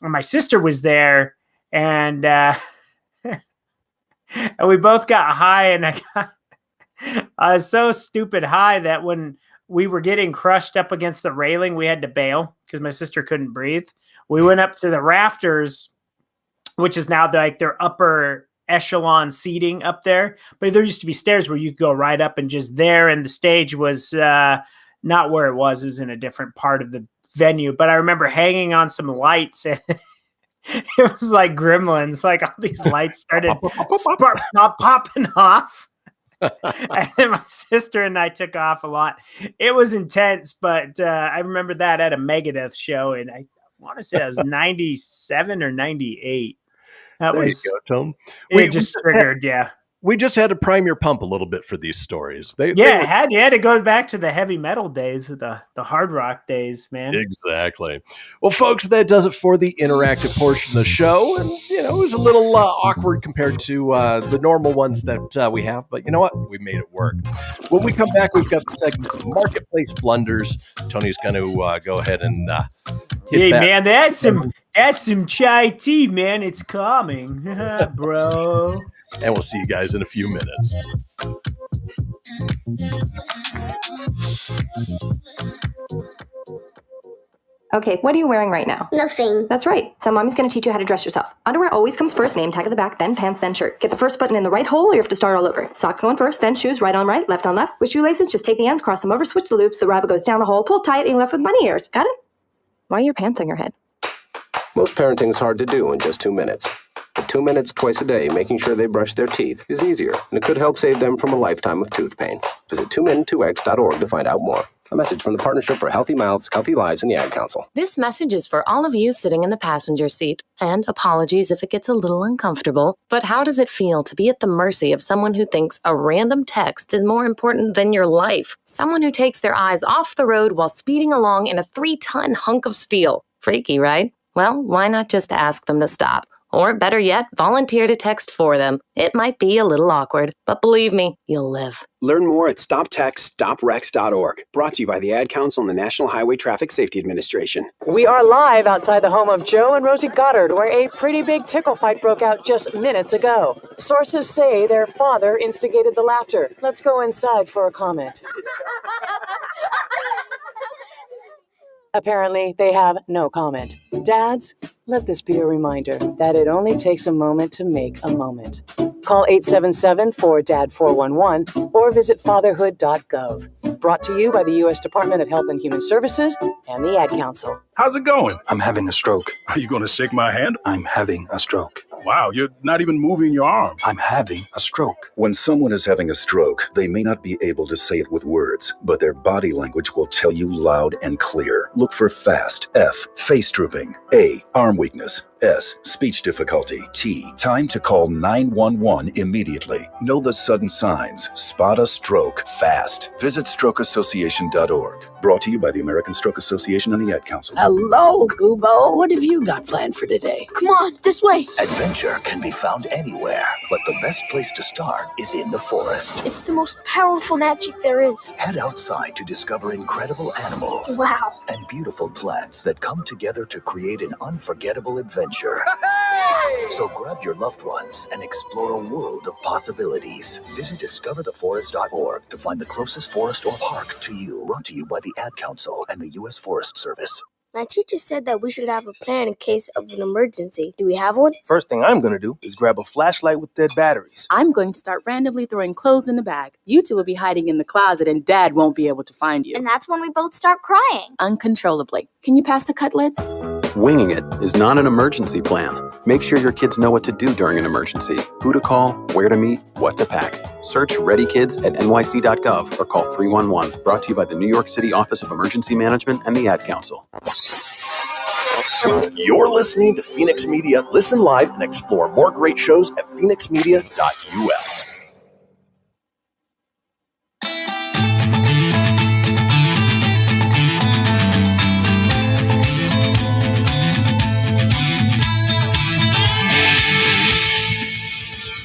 And my sister was there, and and we both got high, and I was so stupid high that when we were getting crushed up against the railing, we had to bail because my sister couldn't breathe. We went up to the rafters, which is now like their upper echelon seating up there. But there used to be stairs where you could go right up and just there. And the stage was not where it was. It was in a different part of the venue. But I remember hanging on some lights and it was like gremlins. Like all these lights started popping off. And then my sister and I took off a lot. It was intense, but I remember that at a Megadeth show, and I want to say it was 97 or 98. That there was you go, Tom. It just triggered, We just had to prime your pump a little bit for these stories. You had to go back to the heavy metal days, the hard rock days, man. Exactly. Well, folks, that does it for the interactive portion of the show. And, it was a little awkward compared to the normal ones that we have. But you know what? We made it work. When we come back, we've got the segment Marketplace Blunders. Tony's going to go ahead and hit that. Man, that's some chai tea, man. It's calming, bro. And we'll see you guys in a few minutes. Okay, what are you wearing right now? Nothing. That's right. So mommy's going to teach you how to dress yourself. Underwear always comes first, name tag at the back, then pants, then shirt. Get the first button in the right hole or you have to start all over. Socks going first, then shoes, right on right, left on left. With shoelaces, just take the ends, cross them over, switch the loops, the rabbit goes down the hole, pull tight, and you're left with bunny ears. Got it? Why are your pants on your head? Most parenting is hard to do in just 2 minutes. But 2 minutes twice a day making sure they brush their teeth is easier, and it could help save them from a lifetime of tooth pain. Visit 2min2x.org to find out more. A message from the Partnership for Healthy Mouths, Healthy Lives, and the Ad Council. This message is for all of you sitting in the passenger seat. And apologies if it gets a little uncomfortable. But how does it feel to be at the mercy of someone who thinks a random text is more important than your life? Someone who takes their eyes off the road while speeding along in a 3-ton hunk of steel. Freaky, right? Well, why not just ask them to stop? Or better yet, volunteer to text for them. It might be a little awkward, but believe me, you'll live. Learn more at StopTextStopWrecks.org. Brought to you by the Ad Council and the National Highway Traffic Safety Administration. We are live outside the home of Joe and Rosie Goddard, where a pretty big tickle fight broke out just minutes ago. Sources say their father instigated the laughter. Let's go inside for a comment. Apparently, they have no comment. Dads, let this be a reminder that it only takes a moment to make a moment. Call 877-4DAD-411 or visit fatherhood.gov. Brought to you by the U.S. Department of Health and Human Services and the Ad Council. How's it going? I'm having a stroke. Are you going to shake my hand? I'm having a stroke. Wow, you're not even moving your arm. I'm having a stroke. When someone is having a stroke, they may not be able to say it with words, but their body language will tell you loud and clear. Look for FAST. F, face drooping. A, arm weakness. S, speech difficulty. T, time to call 911 immediately. Know the sudden signs. Spot a stroke fast. Visit strokeassociation.org. Brought to you by the American Stroke Association and the Ad Council. Hello, Kubo. What have you got planned for today? Come on, this way. Adventure can be found anywhere, but the best place to start is in the forest. It's the most powerful magic there is. Head outside to discover incredible animals. Wow. And beautiful plants that come together to create an unforgettable adventure. So grab your loved ones and explore a world of possibilities. Visit discovertheforest.org to find the closest forest or park to you. Brought to you by the Ad Council and the U.S. Forest Service. My teacher said that we should have a plan in case of an emergency. Do we have one? First thing I'm going to do is grab a flashlight with dead batteries. I'm going to start randomly throwing clothes in the bag. You two will be hiding in the closet and Dad won't be able to find you. And that's when we both start crying. Uncontrollably. Can you pass the cutlets? Winging it is not an emergency plan. Make sure your kids know what to do during an emergency, who to call, where to meet, what to pack. Search Ready Kids at nyc.gov or call 311. Brought to you by the New York City Office of Emergency Management and the Ad Council. You're listening to Fenix Media. Listen live and explore more great shows at phoenixmedia.us.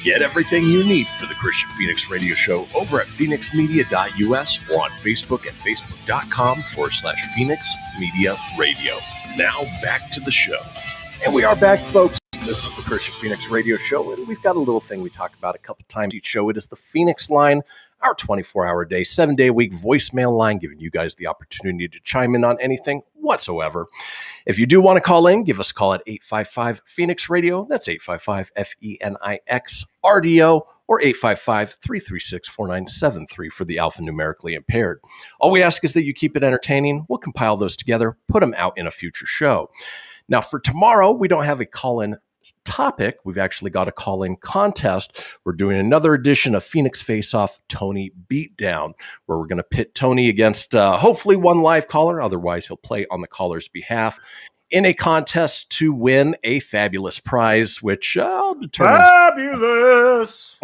Get everything you need for the Kristian Fenix radio show over at phoenixmedia.us or on Facebook at facebook.com/Fenix Media Radio. Now back to the show. And we are back, folks. This is the Kristian Fenix radio show, and we've got a little thing we talk about a couple times each show. It is the Fenix Line, our 24-hour day, 7-day-a-week voicemail line, giving you guys the opportunity to chime in on anything whatsoever. If you do want to call in, give us a call at 855-FENIX-RADIO. That's 855-FENIX-RDO or 855-336-4973 for the alphanumerically impaired. All we ask is that you keep it entertaining. We'll compile those together, put them out in a future show. Now, for tomorrow, we don't have a call-in topic. We've actually got a call-in contest. We're doing another edition of Fenix Face Off Tony Beatdown, where we're going to pit Tony against hopefully one live caller. Otherwise, he'll play on the caller's behalf in a contest to win a fabulous prize, which I'll determine. Fabulous!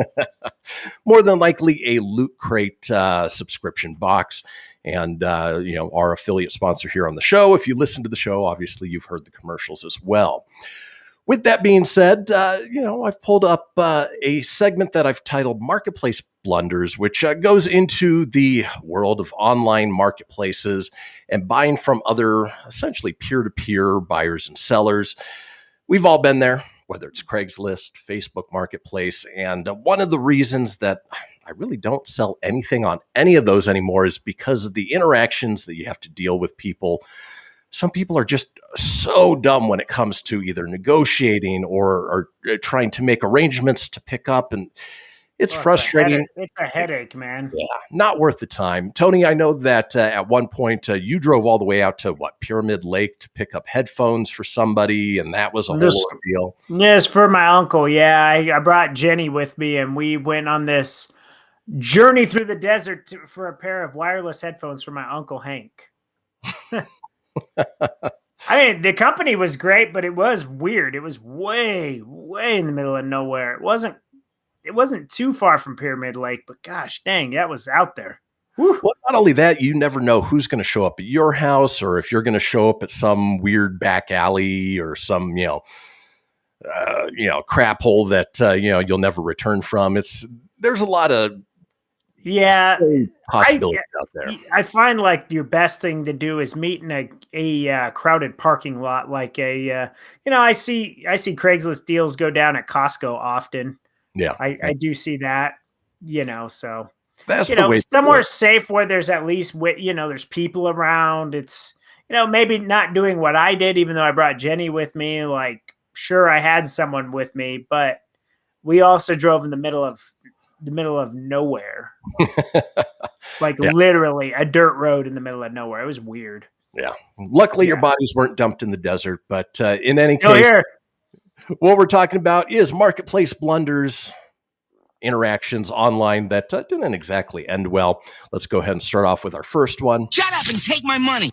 More than likely a Loot Crate subscription box. And, our affiliate sponsor here on the show. If you listen to the show, obviously you've heard the commercials as well. With that being said, I've pulled up a segment that I've titled Marketplace Blunders, which goes into the world of online marketplaces and buying from other essentially peer-to-peer buyers and sellers. We've all been there, whether it's Craigslist, Facebook Marketplace. And one of the reasons that I really don't sell anything on any of those anymore is because of the interactions that you have to deal with people. Some people are just so dumb when it comes to either negotiating or trying to make arrangements to pick up. And it's frustrating. It's a headache, man. Yeah, not worth the time. Tony, I know that at one point you drove all the way out to Pyramid Lake to pick up headphones for somebody. And that was a whole ordeal. Yes, for my uncle. Yeah, I brought Jenny with me and we went on this journey through the desert for a pair of wireless headphones for my Uncle Hank. I mean, the company was great, but it was weird. It was way, way in the middle of nowhere. It wasn't too far from Pyramid Lake, but gosh dang, that was out there. Whew. Well, not only that, you never know who's going to show up at your house or if you're going to show up at some weird back alley or some, crap hole that, you'll never return from. There's a lot of possibilities out there. I find like your best thing to do is meet in a crowded parking lot. Like I see Craigslist deals go down at Costco often. Yeah, I do see that. So that's the way somewhere safe where there's at least there's people around. It's maybe not doing what I did, even though I brought Jenny with me. Like, sure, I had someone with me, but we also drove in the middle of nowhere. Like literally a dirt road in the middle of nowhere. It was weird. Yeah. Luckily, your bodies weren't dumped in the desert. But in any case, what we're talking about is marketplace blunders, interactions online that didn't exactly end well. Let's go ahead and start off with our first one. Shut up and take my money.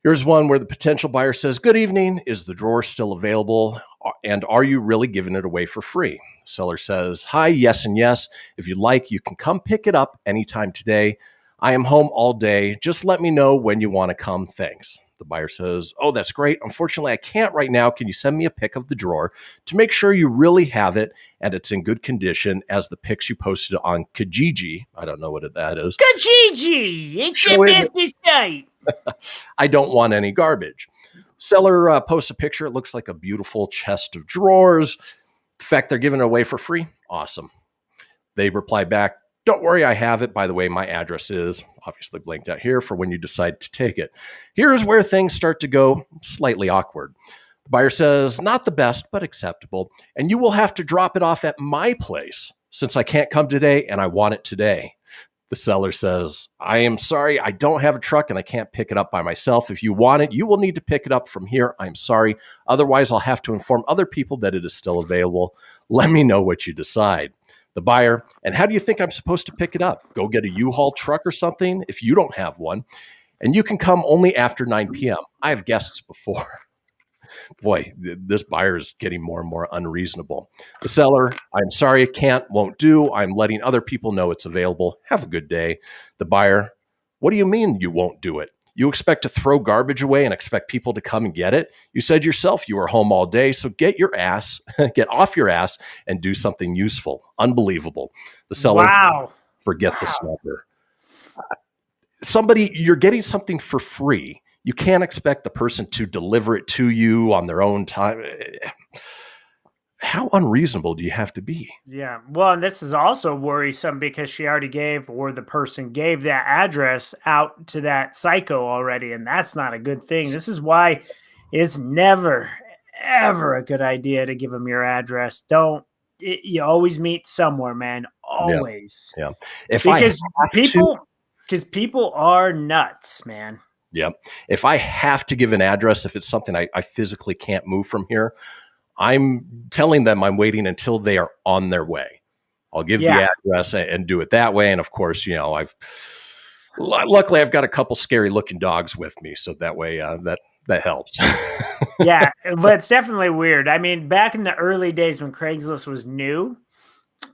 Here's one where the potential buyer says, "Good evening. Is the drawer still available? And are you really giving it away for free?" The seller says, "Hi, yes and yes. If you'd like, you can come pick it up anytime today. I am home all day. Just let me know when you want to come. Thanks." The buyer says, "Oh, that's great. Unfortunately, I can't right now. Can you send me a pic of the drawer to make sure you really have it and it's in good condition as the pics you posted on Kijiji?" I don't know what that is. Kijiji! It's a business site. "I don't want any garbage." Seller posts a picture. It looks like a beautiful chest of drawers. The fact they're giving it away for free, awesome. They reply back, "Don't worry, I have it. By the way, my address is," obviously blanked out here, "for when you decide to take it." Here's where things start to go slightly awkward. The buyer says, "Not the best, but acceptable. And you will have to drop it off at my place since I can't come today and I want it today." The seller says, "I am sorry, I don't have a truck and I can't pick it up by myself. If you want it, you will need to pick it up from here. I'm sorry. Otherwise, I'll have to inform other people that it is still available. Let me know what you decide." The buyer, "And how do you think I'm supposed to pick it up? Go get a U-Haul truck or something if you don't have one. And you can come only after 9 p.m. I have guests before." Boy, this buyer is getting more and more unreasonable. The seller, "I'm sorry, I can't, won't do. I'm letting other people know it's available. Have a good day." The buyer, "What do you mean you won't do it? You expect to throw garbage away and expect people to come and get it? You said yourself you were home all day, so get off your ass and do something useful." Unbelievable. The seller, "Wow. Forget the snubber." Somebody, you're getting something for free. You can't expect the person to deliver it to you on their own time. How unreasonable do you have to be? Yeah. Well, and this is also worrisome because she already gave, or the person gave, that address out to that psycho already. And that's not a good thing. This is why it's never, ever a good idea to give them your address. You always meet somewhere, man. Always. Yeah. Because people are nuts, man. Yeah. If I have to give an address, if it's something I physically can't move from here, I'm telling them I'm waiting until they are on their way. I'll give the address and do it that way. And of course, luckily I've got a couple scary looking dogs with me. So that way that helps. Yeah. But it's definitely weird. I mean, back in the early days when Craigslist was new,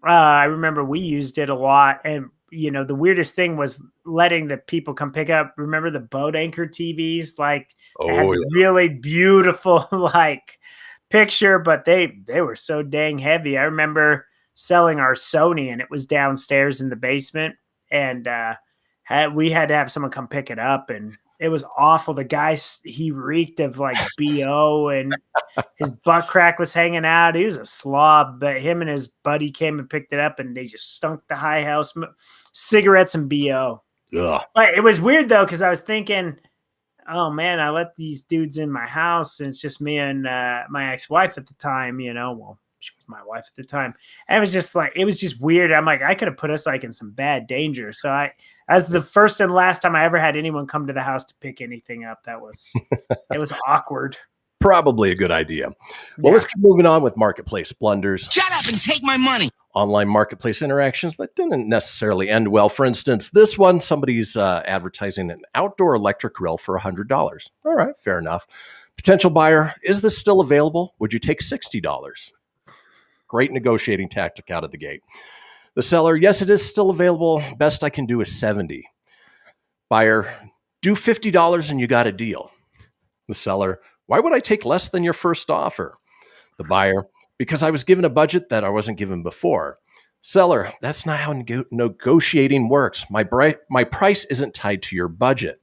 I remember we used it a lot. And the weirdest thing was letting the people come pick up. Remember the boat anchor TVs? Like, they had the really beautiful, picture, but they were so dang heavy. I remember selling our Sony, and it was downstairs in the basement, and we had to have someone come pick it up, and it was awful. The guy, he reeked of BO, and his butt crack was hanging out. He was a slob, but him and his buddy came and picked it up, and they just stunk the high house, cigarettes and BO. Ugh. But it was weird though, because I was thinking, oh man, I let these dudes in my house, and it's just me and my ex-wife at the time. Well, she was my wife at the time. And it was just weird. I'm like, I could have put us in some bad danger. So as the first and last time I ever had anyone come to the house to pick anything up, it was awkward. Probably a good idea. Well, let's keep moving on with marketplace blunders. Shut up and take my money. Online marketplace interactions that didn't necessarily end well. For instance, this one, somebody's advertising an outdoor electric grill for $100. All right, fair enough. Potential buyer, "Is this still available? Would you take $60? Great negotiating tactic out of the gate. The seller, "Yes, it is still available. Best I can do is $70. Buyer, "Do $50 and you got a deal." The seller, "Why would I take less than your first offer?" The buyer, "Because I was given a budget that I wasn't given before." Seller, "That's not how negotiating works. My price isn't tied to your budget."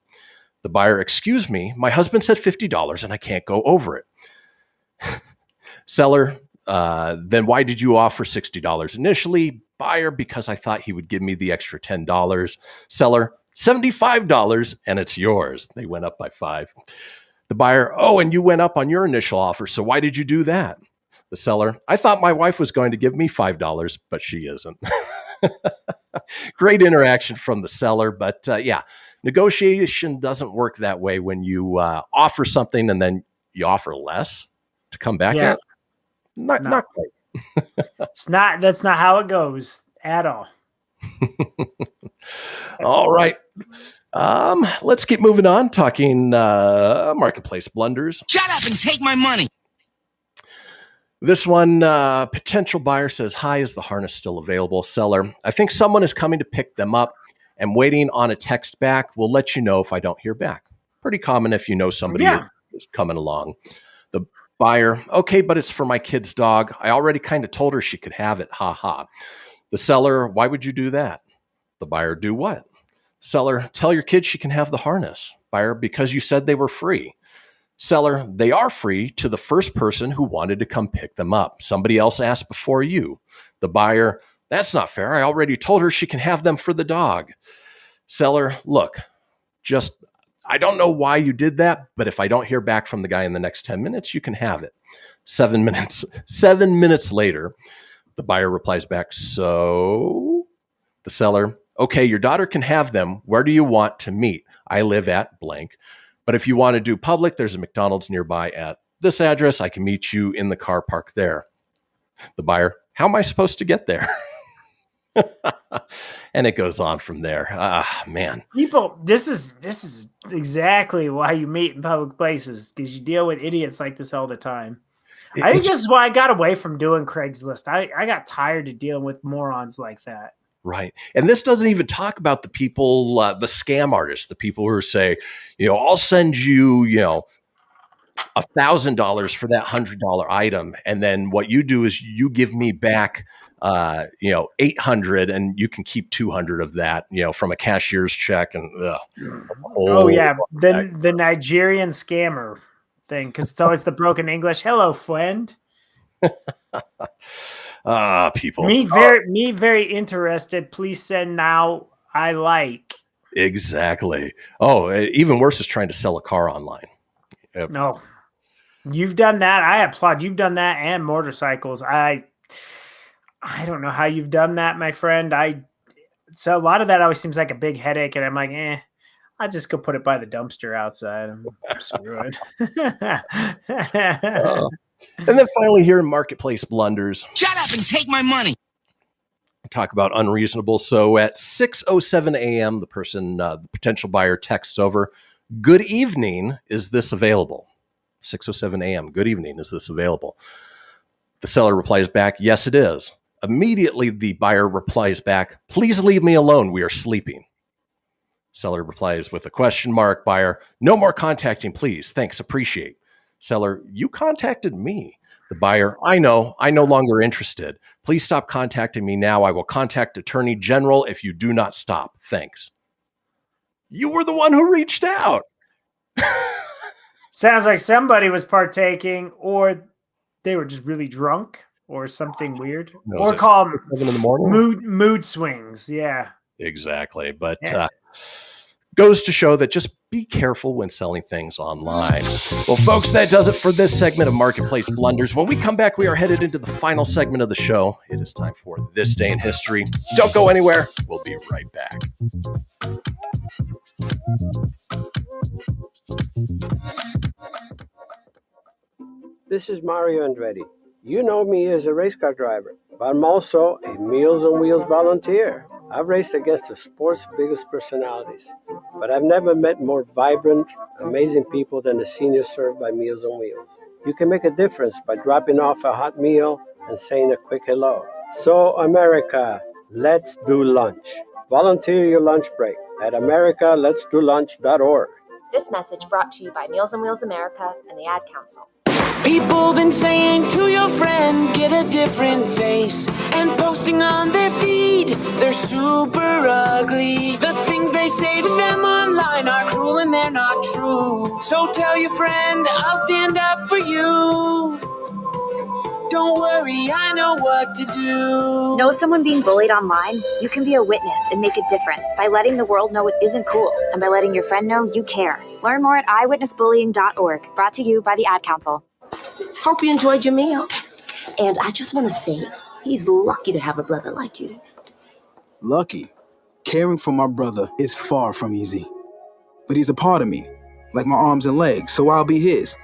The buyer, "Excuse me, my husband said $50 and I can't go over it." Seller, "Then why did you offer $60 initially?" Buyer, "Because I thought he would give me the extra $10. Seller, $75 and it's yours. They went up by $5. The buyer, "Oh, and you went up on your initial offer. So why did you do that?" The seller, I thought my wife was going to give me $5, but she isn't. Great interaction from the seller, but yeah, negotiation doesn't work that way when you offer something and then you offer less to come back at. Not quite. That's not how it goes at all. All right. Let's keep moving on, talking marketplace blunders. Shut up and take my money. This one, potential buyer says, hi, is the harness still available? Seller, I think someone is coming to pick them up and waiting on a text back. We'll let you know if I don't hear back. Pretty common if you know somebody is coming along. The buyer, okay, but it's for my kid's dog. I already kind of told her she could have it. Ha ha. The seller, why would you do that? The buyer, do what? Seller, tell your kid she can have the harness. Buyer, because you said they were free. Seller, they are free to the first person who wanted to come pick them up. Somebody else asked before you. The buyer, that's not fair. I already told her she can have them for the dog. Seller, look, I don't know why you did that, but if I don't hear back from the guy in the next 10 minutes, you can have it. 7 minutes. 7 minutes later, the buyer replies back, so? The seller, okay, your daughter can have them. Where do you want to meet? I live at blank. But if you want to do public, there's a McDonald's nearby at this address. I can meet you in the car park there. The buyer, how am I supposed to get there? And it goes on from there. Man. People, this is exactly why you meet in public places, because you deal with idiots like this all the time. I think this is why I got away from doing Craigslist. I got tired of dealing with morons like that. Right. And this doesn't even talk about the people, the scam artists, the people who say, I'll send you, $1,000 for that $100 item. And then what you do is you give me back, 800 and you can keep 200 of that, from a cashier's check. And the Nigerian scammer thing, because it's always the broken English. Hello, friend. People. Me very interested. Please send now. I like. Exactly. Oh, even worse is trying to sell a car online. No, you've done that. I applaud. You've done that and motorcycles. I don't know how you've done that, my friend. So a lot of that always seems like a big headache, and I'm like, I just go put it by the dumpster outside. I'm screwed. And then finally here in Marketplace Blunders. Shut up and take my money. Talk about unreasonable. So at 6:07 a.m., the potential buyer texts over, good evening, is this available? 6:07 a.m., good evening, is this available? The seller replies back, yes, it is. Immediately, the buyer replies back, please leave me alone, we are sleeping. Seller replies with a question mark. Buyer, no more contacting, please. Thanks, appreciate. Seller, you contacted me. The buyer, I know, I'm no longer interested. Please stop contacting me now. I will contact Attorney General if you do not stop. Thanks. You were the one who reached out. Sounds like somebody was partaking, or they were just really drunk, or something weird. Or call them 7 in the morning? Mood swings. Yeah. Exactly. But goes to show that just be careful when selling things online. Well, folks, that does it for this segment of Marketplace Blunders. When we come back, we are headed into the final segment of the show. It is time for This Day in History. Don't go anywhere. We'll be right back. This is Mario Andretti. You know me as a race car driver, but I'm also a Meals on Wheels volunteer. I've raced against the sport's biggest personalities, but I've never met more vibrant, amazing people than the seniors served by Meals on Wheels. You can make a difference by dropping off a hot meal and saying a quick hello. So, America, let's do lunch. Volunteer your lunch break at americaletsdolunch.org. This message brought to you by Meals on Wheels America and the Ad Council. People been saying to your friend, get a different face, and posting on their feed, they're super ugly. The things they say to them online are cruel and they're not true. So tell your friend, I'll stand up for you. Don't worry, I know what to do. Know someone being bullied online? You can be a witness and make a difference by letting the world know it isn't cool, and by letting your friend know you care. Learn more at eyewitnessbullying.org, brought to you by the Ad Council. Hope you enjoyed your meal. And I just want to say, he's lucky to have a brother like you. Lucky? Caring for my brother is far from easy. But he's a part of me, like my arms and legs, so I'll be his.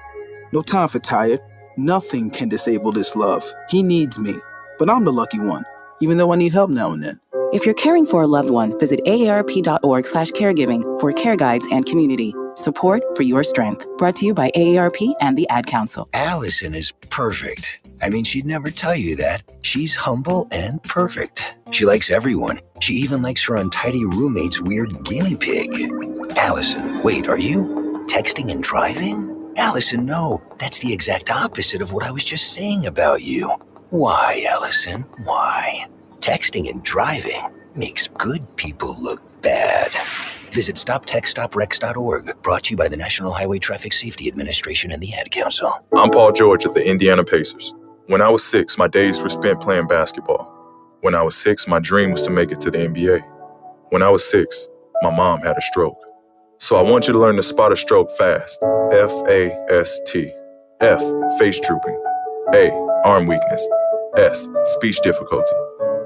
No time for tired. Nothing can disable this love. He needs me, but I'm the lucky one, even though I need help now and then. If you're caring for a loved one, visit aarp.org/caregiving for care guides and community support for your strength. Brought to you by AARP and the Ad Council. Allison is perfect. I mean, she'd never tell you that. She's humble and perfect. She likes everyone. She even likes her untidy roommate's weird guinea pig. Allison, wait, are you texting and driving? Allison, no. That's the exact opposite of what I was just saying about you. Why, Allison? Why? Texting and driving makes good people look bad. Visit StopTextStopWrecks.org, brought to you by the National Highway Traffic Safety Administration and the Ad Council. I'm Paul George of the Indiana Pacers. When I was 6, my days were spent playing basketball. When I was 6, my dream was to make it to the NBA. When I was 6, my mom had a stroke. So I want you to learn to spot a stroke fast. F-A-S-T. F, face drooping. A, arm weakness. S, speech difficulty.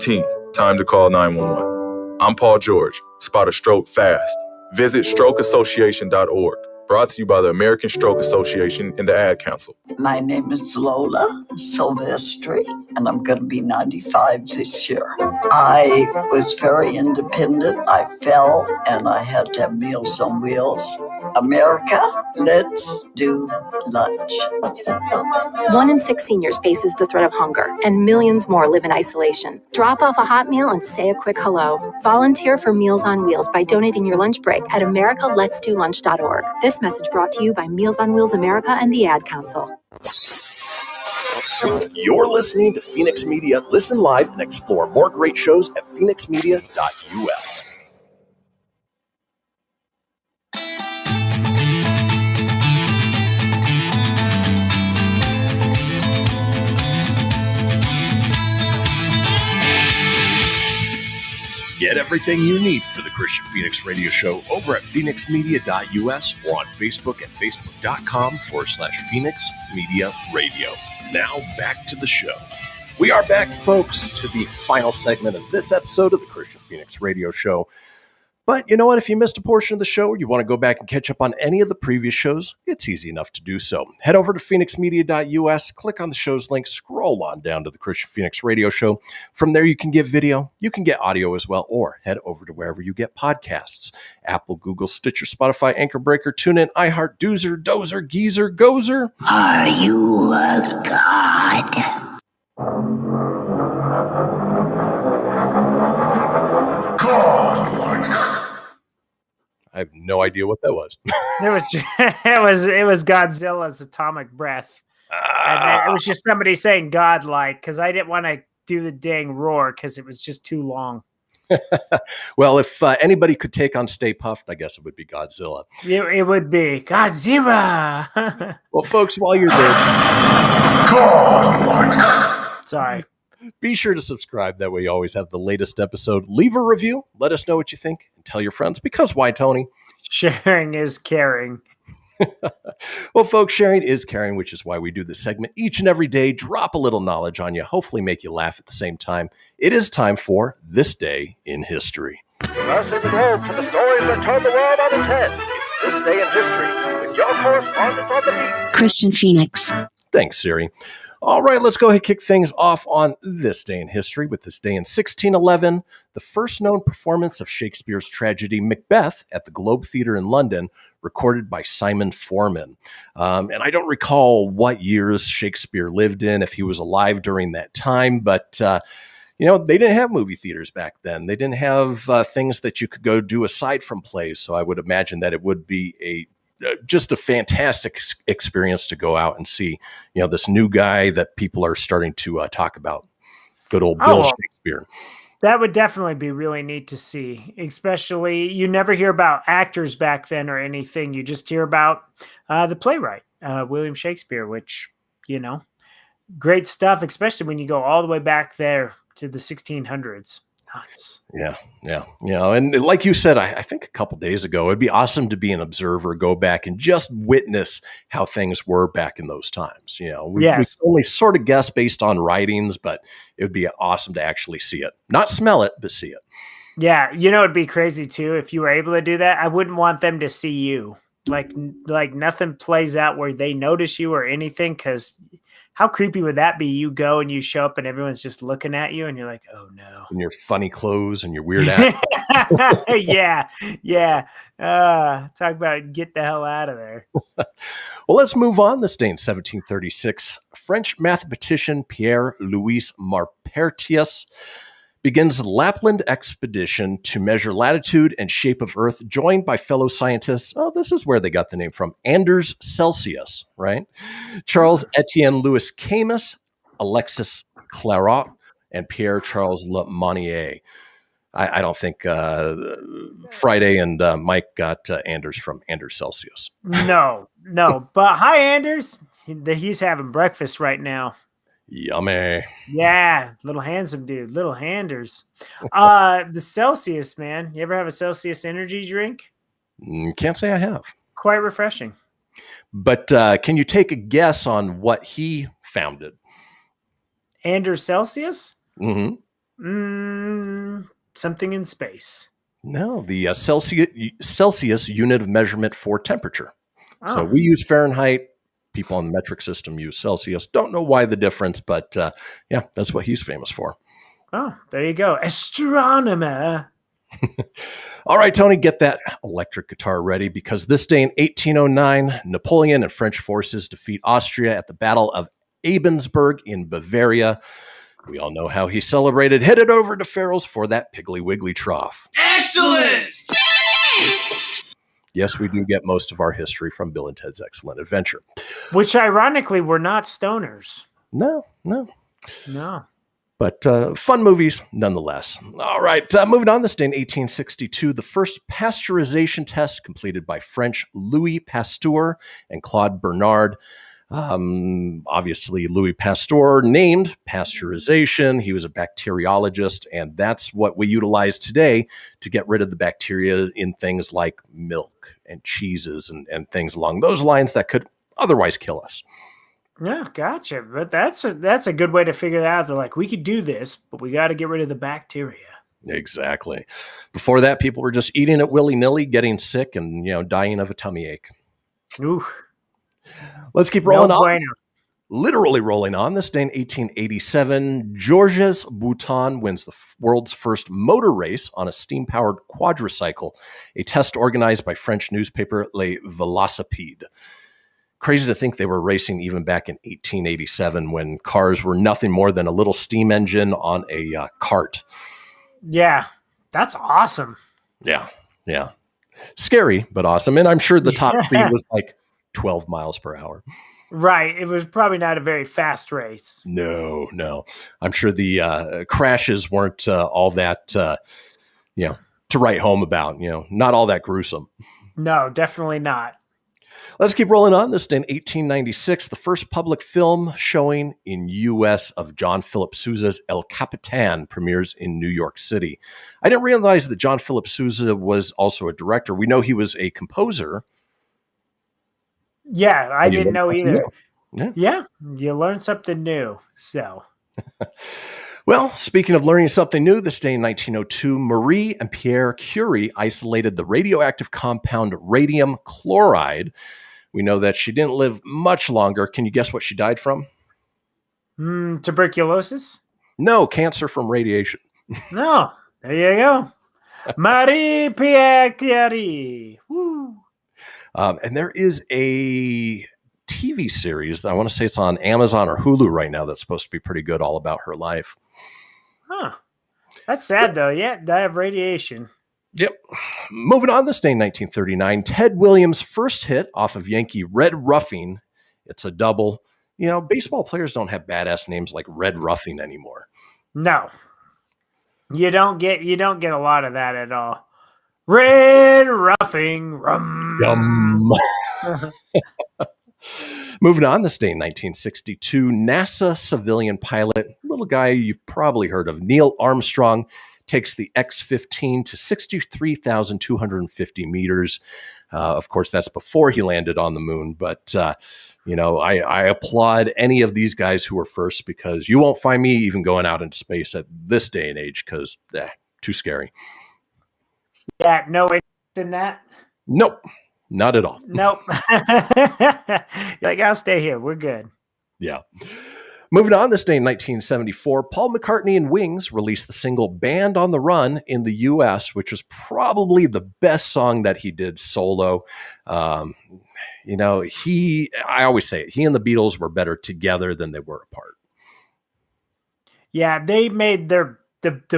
T, time to call 911. I'm Paul George. Spot a stroke fast. Visit strokeassociation.org. Brought to you by the American Stroke Association and the Ad Council. My name is Lola Silvestri, and I'm going to be 95 this year. I was very independent. I fell, and I had to have Meals on Wheels. America, let's do lunch. 1 in 6 seniors faces the threat of hunger, and millions more live in isolation. Drop off a hot meal and say a quick hello. Volunteer for Meals on Wheels by donating your lunch break at americaletsdolunch.org. This message brought to you by Meals on Wheels America and the Ad Council. You're listening to Fenix Media. Listen live and explore more great shows at phoenixmedia.us. Get everything you need for the Kristian Fenix Radio Show over at phoenixmedia.us or on Facebook at facebook.com/Fenix Media Radio. Now back to the show. We are back, folks, to the final segment of this episode of the Kristian Fenix Radio Show. But you know what? If you missed a portion of the show or you want to go back and catch up on any of the previous shows, it's easy enough to do so. Head over to phoenixmedia.us, click on the show's link, scroll on down to the Kristian Fenix Radio Show. From there, you can get video, you can get audio as well, or head over to wherever you get podcasts. Apple, Google, Stitcher, Spotify, Anchor Breaker, TuneIn, iHeart, Doozer, Dozer, Geezer, Gozer. Are you a god? I have no idea what that was. It was Godzilla's atomic breath. And then it was just somebody saying godlike, because I didn't want to do the dang roar because it was just too long. Well, if anybody could take on Stay Puft, I guess it would be Godzilla. It would be Godzilla. Well, folks, while you're there, sorry. Be sure to subscribe. That way you always have the latest episode. Leave a review. Let us know what you think. And tell your friends. Because why, Tony? Sharing is caring. Well, folks, sharing is caring, which is why we do this segment each and every day. Drop a little knowledge on you. Hopefully make you laugh at the same time. It is time for This Day in History. Crossing the globe for the stories that turn the world on its head. It's This Day in History with your correspondent on the beat, Kristian Fenix. Thanks, Siri. All right, let's go ahead and kick things off on This Day in History with this day in 1611, the first known performance of Shakespeare's tragedy Macbeth at the Globe Theatre in London, recorded by Simon Forman. And I don't recall what years Shakespeare lived in, if he was alive during that time, but they didn't have movie theaters back then. They didn't have things that you could go do aside from plays, so I would imagine that it would be just a fantastic experience to go out and see, this new guy that people are starting to talk about. Good old Bill Shakespeare. That would definitely be really neat to see, especially you never hear about actors back then or anything. You just hear about the playwright, William Shakespeare, which, great stuff, especially when you go all the way back there to the 1600s. nuts. Yeah. And like you said, I think a couple days ago, it'd be awesome to be an observer, go back and just witness how things were back in those times. We only sort of guess based on writings, but it would be awesome to actually see it. Not smell it, but see it. Yeah. It'd be crazy too. If you were able to do that, I wouldn't want them to see you. Like nothing plays out where they notice you or anything. Cause how creepy would that be? You go and you show up and everyone's just looking at you and you're like, oh no. And your funny clothes and your weird act. Yeah. Talk about get the hell out of there. Well, let's move on. This day in 1736, French mathematician Pierre-Louis Maupertuis begins Lapland expedition to measure latitude and shape of Earth, joined by fellow scientists. Oh, this is where they got the name from. Anders Celsius, right? Charles Etienne Louis Camus, Alexis Clairaut, and Pierre Charles Le Monnier. I don't think Friday and Mike got Anders from Anders Celsius. No. But hi, Anders. He's having breakfast right now. Yummy. Yeah, little handsome dude, little handers. The Celsius, man. You ever have a Celsius energy drink? Can't say I have. Quite refreshing. But can you take a guess on what he founded? Anders Celsius? Mm-hmm. Something in space. No, the Celsius unit of measurement for temperature. Oh. So we use Fahrenheit. People on the metric system use Celsius. Don't know why the difference, but yeah, that's what he's famous for. Oh, there you go. Astronomer. All right, Tony, get that electric guitar ready because this day in 1809, Napoleon and French forces defeat Austria at the Battle of Ebensburg in Bavaria. We all know how he celebrated. Headed over to Farrell's for that Piggly Wiggly trough. Excellent! Yes, we do get most of our history from Bill and Ted's Excellent Adventure. Which, ironically, were not stoners. No. But fun movies, nonetheless. All right, moving on. This day in 1862, the first pasteurization test completed by French Louis Pasteur and Claude Bernard. Obviously, Louis Pasteur named pasteurization. He was a bacteriologist, and that's what we utilize today to get rid of the bacteria in things like milk and cheeses and things along those lines that could otherwise kill us. Yeah, gotcha. But that's a good way to figure it out. They're like, we could do this, but we got to get rid of the bacteria. Exactly. Before that, people were just eating it willy-nilly, getting sick, and dying of a tummy ache. Ooh. Let's keep rolling on. Literally rolling on. This day in 1887, Georges Bouton wins the world's first motor race on a steam-powered quadricycle, a test organized by French newspaper Les Velocipedes. Crazy to think they were racing even back in 1887 when cars were nothing more than a little steam engine on a cart. Yeah, that's awesome. Yeah. Scary, but awesome. And I'm sure the top speed was like 12 miles per hour. Right. It was probably not a very fast race. No. I'm sure the crashes weren't all that, to write home about, not all that gruesome. No, definitely not. Let's keep rolling on. This day in 1896, the first public film showing in U.S. of John Philip Sousa's El Capitan premieres in New York City. I didn't realize that John Philip Sousa was also a director. We know he was a composer. Yeah, I didn't know either. Yeah, you learn something new. So, well, speaking of learning something new, this day in 1902, Marie and Pierre Curie isolated the radioactive compound radium chloride. We know that she didn't live much longer. Can you guess what she died from? Tuberculosis? No, cancer from radiation. No, there you go. Marie Pierre Curie. Woo. And there is a TV series that I want to say it's on Amazon or Hulu right now that's supposed to be pretty good, all about her life. Huh. That's sad, though. Yeah, die of radiation. Yep. Moving on, this day in 1939, Ted Williams' first hit off of Yankee Red Ruffing. It's a double. Baseball players don't have badass names like Red Ruffing anymore. No. You don't get a lot of that at all. Red Ruffing. Yum. Moving on, this day in 1962, NASA civilian pilot, little guy you've probably heard of, Neil Armstrong, takes the X-15 to 63,250 meters. Of course, that's before he landed on the moon. But, I applaud any of these guys who were first, because you won't find me even going out into space at this day and age, because too scary. Yeah, no interest in that? Nope, not at all. Nope. Like, I'll stay here. We're good. Yeah. Moving on, this day in 1974, Paul McCartney and Wings released the single Band on the Run in the U.S., which was probably the best song that he did solo. I always say it, he and the Beatles were better together than they were apart. Yeah, they made the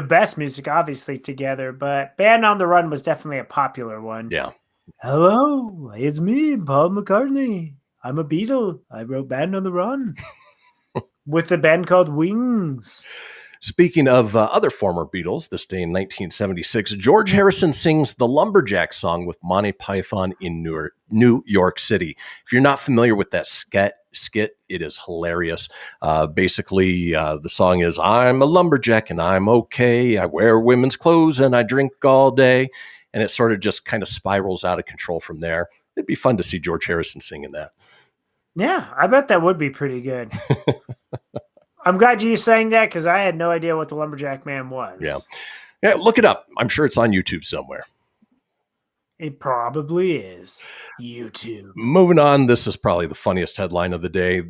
best music, obviously, together, but Band on the Run was definitely a popular one. Yeah. Hello, it's me, Paul McCartney. I'm a Beatle. I wrote Band on the Run. With a band called Wings. Speaking of other former Beatles, this day in 1976, George Harrison sings the Lumberjack song with Monty Python in New York City. If you're not familiar with that skit, it is hilarious. Basically, the song is, I'm a lumberjack and I'm okay. I wear women's clothes and I drink all day. And it sort of just kind of spirals out of control from there. It'd be fun to see George Harrison singing that. Yeah, I bet that would be pretty good. I'm glad you sang that, because I had no idea what the Lumberjack Man was. Yeah, look it up. I'm sure it's on YouTube somewhere. It probably is. YouTube. Moving on, this is probably the funniest headline of the day.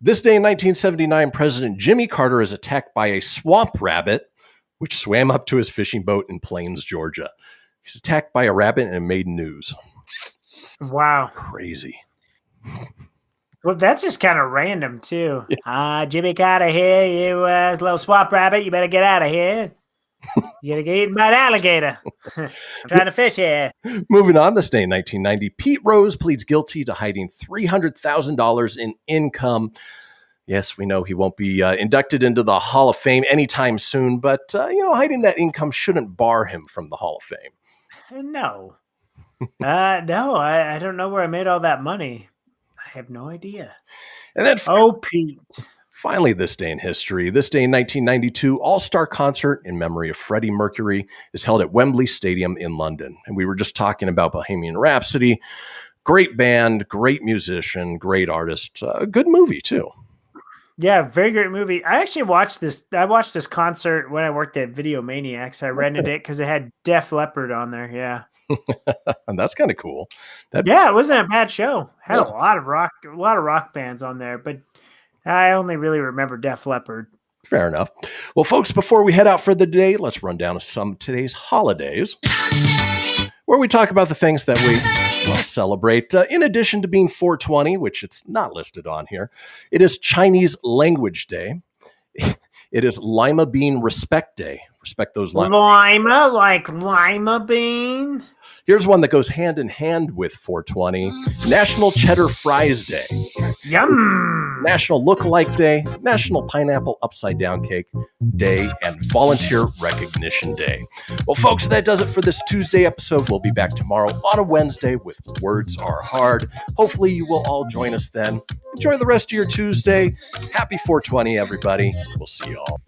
This day in 1979, President Jimmy Carter is attacked by a swamp rabbit, which swam up to his fishing boat in Plains, Georgia. He's attacked by a rabbit and it made news. Wow. Crazy. Well, that's just kind of random, too. Jimmy Carter here, you little swamp rabbit, you better get out of here. You're going to get eaten by an alligator. I'm trying to fish here. Moving on, this day in 1990, Pete Rose pleads guilty to hiding $300,000 in income. Yes, we know he won't be inducted into the Hall of Fame anytime soon, but, hiding that income shouldn't bar him from the Hall of Fame. No. No, I don't know where I made all that money. I have no idea. And then, Pete. Finally, this day in history, this day in 1992, All-Star Concert in memory of Freddie Mercury is held at Wembley Stadium in London. And we were just talking about Bohemian Rhapsody. Great band, great musician, great artist. Good movie, too. Yeah, very great movie. I actually watched this. I watched this concert when I worked at Video Maniacs. I rented it because it had Def Leppard on there. Yeah. And that's kind of cool. It wasn't a bad show. Had a lot of rock bands on there, but I only really remember Def Leppard. Fair enough. Well, folks, before we head out for the day, let's run down some of today's holidays, where we talk about the things that we celebrate. In addition to being 420, which it's not listed on here, it is Chinese Language Day. It is Lima Bean Respect Day. Respect those Lima, like lima bean. Here's one that goes hand in hand with 420. National Cheddar Fries Day. Yum. National Look-Alike Day. National Pineapple Upside Down Cake Day. And Volunteer Recognition Day. Well, folks, that does it for this Tuesday episode. We'll be back tomorrow on a Wednesday with Words Are Hard. Hopefully you will all join us then. Enjoy the rest of your Tuesday. Happy 420, everybody. We'll see you all.